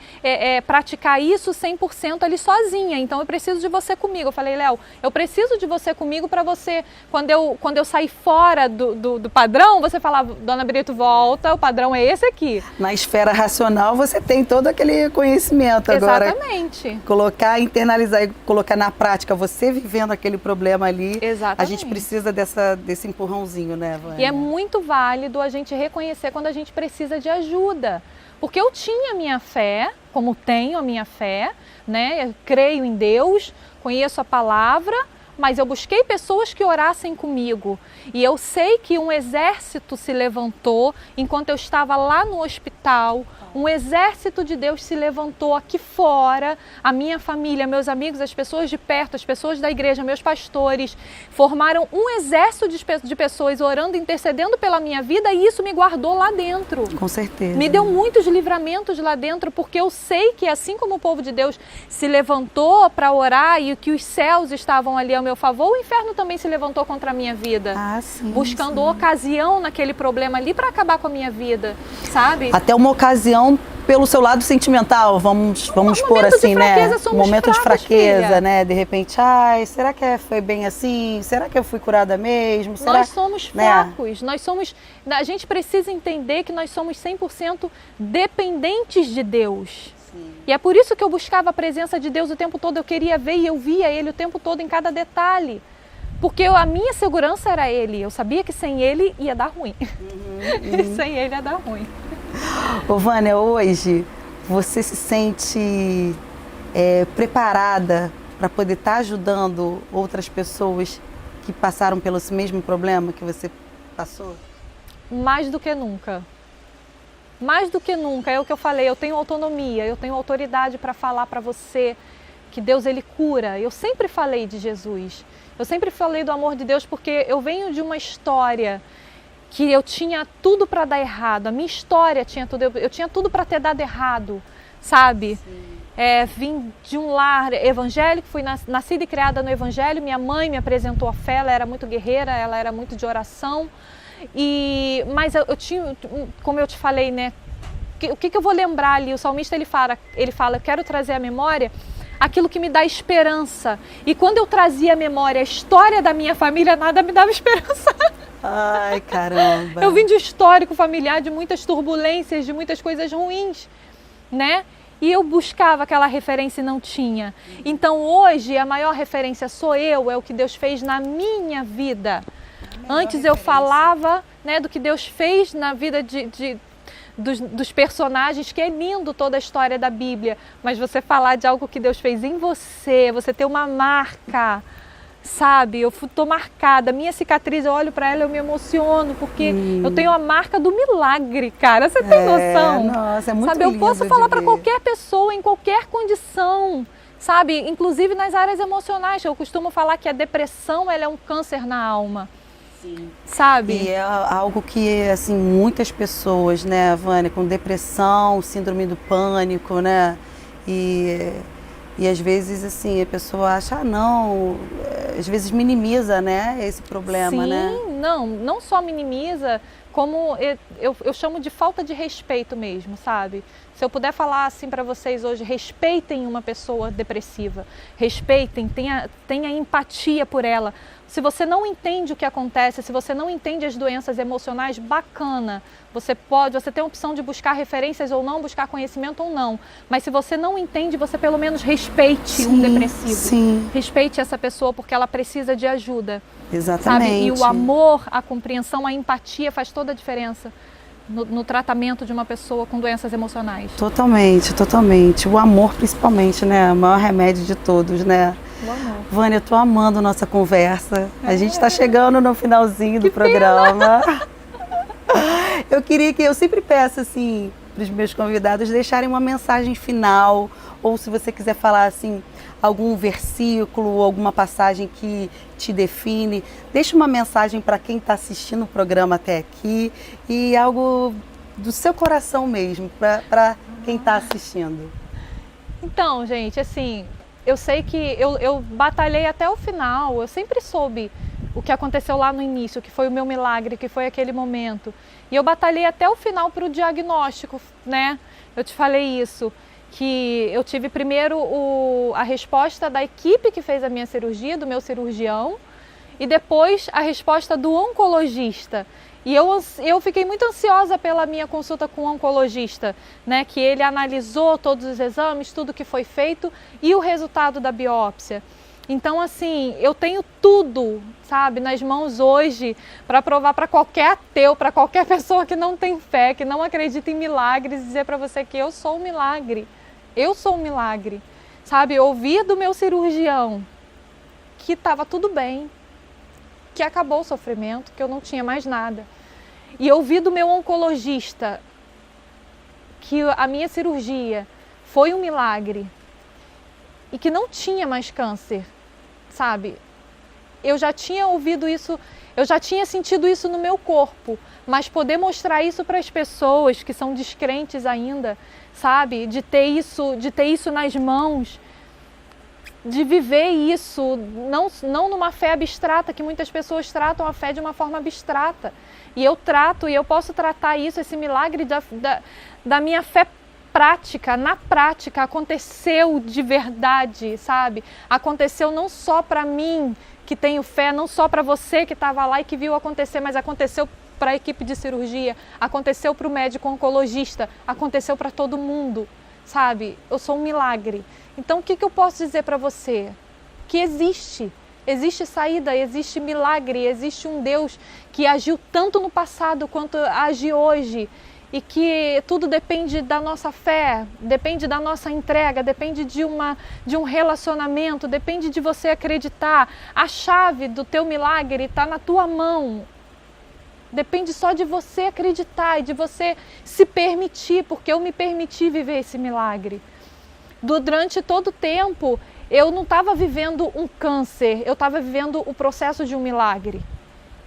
praticar isso 100% ali sozinha. Então, eu preciso de você comigo. Eu falei, Léo, eu preciso de você comigo para você, quando eu sair fora do padrão, você falar, Dona Brito, volta, o padrão é esse aqui. Na esfera racional, você tem todo aquele conhecimento. Agora, exatamente. colocar, internalizar e colocar na prática, você vivendo aquele problema ali, Exatamente. a gente precisa desse empurrãozinho, né, Vânia? E é muito válido a gente reconhecer quando a gente precisa de ajuda. Porque eu tinha a minha fé, como tenho a minha fé, né? Eu creio em Deus, conheço a palavra, mas eu busquei pessoas que orassem comigo. E eu sei que um exército se levantou enquanto eu estava lá no hospital. Um exército de Deus se levantou aqui fora. A minha família, meus amigos, as pessoas de perto, as pessoas da igreja, meus pastores, formaram um exército de pessoas orando, intercedendo pela minha vida, e isso me guardou lá dentro. Com certeza. Me deu muitos livramentos lá dentro, porque eu sei que assim como o povo de Deus se levantou para orar e que os céus estavam ali ao meu favor, o inferno também se levantou contra a minha vida. Sim, buscando ocasião naquele problema ali para acabar com a minha vida, sabe? Até uma ocasião pelo seu lado sentimental, vamos pôr assim, né? Um momento de fraqueza, filha. né? De repente, será que foi bem assim? Será que eu fui curada mesmo? Nós somos fracos, a gente precisa entender que nós somos 100% dependentes de Deus. Sim. E é por isso que eu buscava a presença de Deus o tempo todo, eu queria ver e eu via Ele o tempo todo em cada detalhe. Porque a minha segurança era Ele, eu sabia que sem Ele ia dar ruim. Sem Ele ia dar ruim. Ô Vânia, hoje você se sente preparada para poder estar ajudando outras pessoas que passaram pelo mesmo problema que você passou? Mais do que nunca. Mais do que nunca, é o que eu falei, eu tenho autonomia, eu tenho autoridade para falar para você que Deus, Ele cura. Eu sempre falei de Jesus, eu sempre falei do amor de Deus, porque eu venho de uma história que eu tinha tudo para dar errado, a minha história tinha tudo, eu tinha tudo para ter dado errado, sabe? Vim de um lar evangélico, fui nascida e criada no evangelho, minha mãe me apresentou a fé, ela era muito guerreira, ela era muito de oração, mas eu tinha, como eu te falei, né? O que eu vou lembrar ali? O salmista ele fala, eu quero trazer à memória aquilo que me dá esperança. E quando eu trazia à memória a história da minha família, nada me dava esperança. Ai, caramba. Eu vim de histórico familiar, de muitas turbulências, de muitas coisas ruins, né? E eu buscava aquela referência e não tinha. Então hoje a maior referência sou eu, é o que Deus fez na minha vida. Antes eu falava, né, do que Deus fez na vida dos personagens, que é lindo toda a história da Bíblia. Mas você falar de algo que Deus fez em você, você ter uma marca, sabe? Eu estou marcada, minha cicatriz, eu olho para ela, eu me emociono, porque eu tenho a marca do milagre, cara. Você tem noção? Nossa, é muito sabe? Eu posso falar para qualquer pessoa, em qualquer condição, sabe? Inclusive nas áreas emocionais. Eu costumo falar que a depressão, ela é um câncer na alma. Sim. Sabe? E é algo que, assim, muitas pessoas, né, Vânia, com depressão, síndrome do pânico, né? E às vezes, assim, a pessoa acha, não, às vezes minimiza, né, esse problema, sim, né? Sim, não só minimiza, como eu chamo de falta de respeito mesmo, sabe? Se eu puder falar assim para vocês hoje, respeitem uma pessoa depressiva, respeitem, tenha empatia por ela. Se você não entende o que acontece, se você não entende as doenças emocionais, bacana. Você tem a opção de buscar referências ou não, buscar conhecimento ou não. Mas se você não entende, você pelo menos respeite um depressivo. Sim. Respeite essa pessoa porque ela precisa de ajuda. Exatamente. Sabe? E o amor, a compreensão, a empatia faz toda a diferença. no tratamento de uma pessoa com doenças emocionais. Totalmente, totalmente. O amor principalmente, né? O maior remédio de todos, né? O amor. Vânia, eu tô amando nossa conversa. A gente está chegando no finalzinho do programa. Eu sempre peço assim para os meus convidados deixarem uma mensagem final, ou se você quiser falar assim algum versículo, alguma passagem que te define, deixa uma mensagem para quem está assistindo o programa até aqui e algo do seu coração mesmo para quem está assistindo. Então, gente, assim, eu sei que eu batalhei até o final, eu sempre soube o que aconteceu lá no início, que foi o meu milagre, que foi aquele momento. E eu batalhei até o final para o diagnóstico, né? Eu te falei isso, que eu tive primeiro a resposta da equipe que fez a minha cirurgia, do meu cirurgião, e depois a resposta do oncologista. E eu fiquei muito ansiosa pela minha consulta com o oncologista, né? Que ele analisou todos os exames, tudo que foi feito e o resultado da biópsia. Então, assim, eu tenho tudo, sabe, nas mãos hoje para provar para qualquer ateu, para qualquer pessoa que não tem fé, que não acredita em milagres, dizer para você que eu sou um milagre. Eu sou um milagre, sabe? Ouvir do meu cirurgião que estava tudo bem, que acabou o sofrimento, que eu não tinha mais nada. E ouvir do meu oncologista que a minha cirurgia foi um milagre e que não tinha mais câncer, sabe? Eu já tinha ouvido isso, eu já tinha sentido isso no meu corpo, mas poder mostrar isso para as pessoas que são descrentes ainda, sabe? De ter isso nas mãos, de viver isso, não numa fé abstrata, que muitas pessoas tratam a fé de uma forma abstrata. E eu trato, e eu posso tratar isso, esse milagre da minha fé prática, na prática, aconteceu de verdade, sabe? Aconteceu não só para mim, que tenho fé, não só para você que estava lá e que viu acontecer, mas aconteceu para a equipe de cirurgia, aconteceu para o médico oncologista, aconteceu para todo mundo, sabe? Eu sou um milagre. Então, o que eu posso dizer para você? Que existe saída, existe milagre, existe um Deus que agiu tanto no passado quanto age hoje e que tudo depende da nossa fé, depende da nossa entrega, depende de um relacionamento, depende de você acreditar. A chave do teu milagre está na tua mão. Depende só de você acreditar e de você se permitir, porque eu me permiti viver esse milagre. Durante todo o tempo, eu não estava vivendo um câncer, eu estava vivendo o processo de um milagre.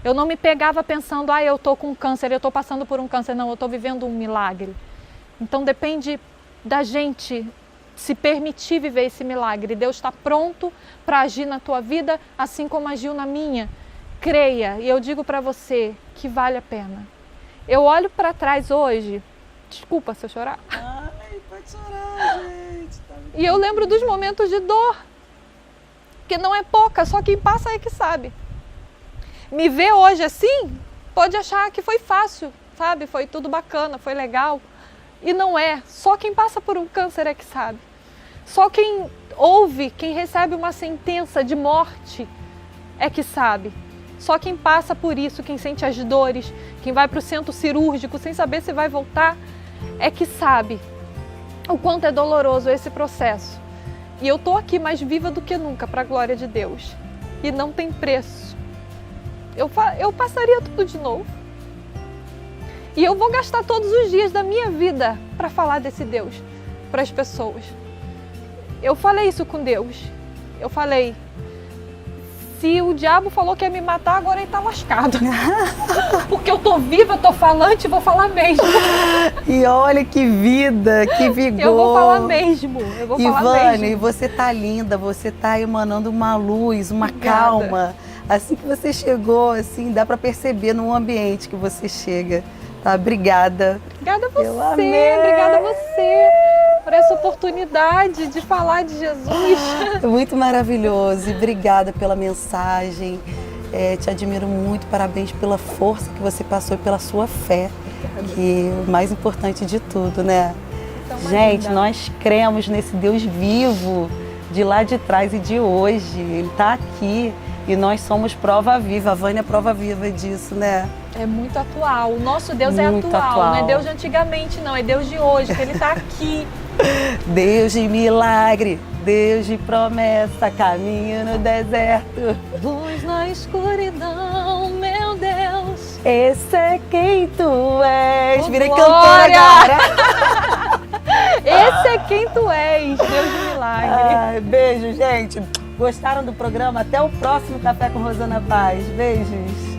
Eu não me pegava pensando, eu estou com câncer, eu estou passando por um câncer. Não, eu estou vivendo um milagre. Então depende da gente se permitir viver esse milagre. Deus está pronto para agir na tua vida, assim como agiu na minha. Creia, e eu digo para você que vale a pena. Eu olho para trás hoje, desculpa se eu chorar. Ai, pode chorar, gente. E eu lembro dos momentos de dor, que não é pouca, só quem passa é que sabe. Me ver hoje assim, pode achar que foi fácil, sabe? Foi tudo bacana, foi legal. E não é, só quem passa por um câncer é que sabe. Só quem ouve, quem recebe uma sentença de morte é que sabe. Só quem passa por isso, quem sente as dores, quem vai para o centro cirúrgico sem saber se vai voltar, é que sabe o quanto é doloroso esse processo. E eu estou aqui mais viva do que nunca, para a glória de Deus. E não tem preço. Eu passaria tudo de novo. E eu vou gastar todos os dias da minha vida para falar desse Deus para as pessoas. Eu falei isso com Deus. Eu falei, se o diabo falou que ia me matar, agora ele está lascado. Porque eu tô viva, eu tô falante, vou falar mesmo. E olha que vida, que vigor. Eu vou falar mesmo, Ivane, e você tá linda, você tá emanando uma luz, uma calma. Assim que você chegou, assim, dá para perceber no ambiente que você chega. Tá? Obrigada. Obrigada a você, obrigada a você por essa oportunidade de falar de Jesus. Muito maravilhoso e obrigada pela mensagem. Te admiro muito, parabéns pela força que você passou e pela sua fé, que é o mais importante de tudo, né? Gente, nós cremos nesse Deus vivo de lá de trás e de hoje. Ele está aqui e nós somos prova viva. A Vânia é prova viva disso, né? É muito atual. O nosso Deus é Muito atual. atual. Não é Deus de antigamente, não. É Deus de hoje, que Ele está aqui. Deus de milagre, Deus de promessa, caminho no deserto. Luz na escuridão, meu Deus. Esse é quem tu és. Oh, Virei glória! cantora agora. Esse é quem tu és, Deus de milagre. Ai, beijo, gente. Gostaram do programa? Até o próximo Café com Rosana Paz. Beijos.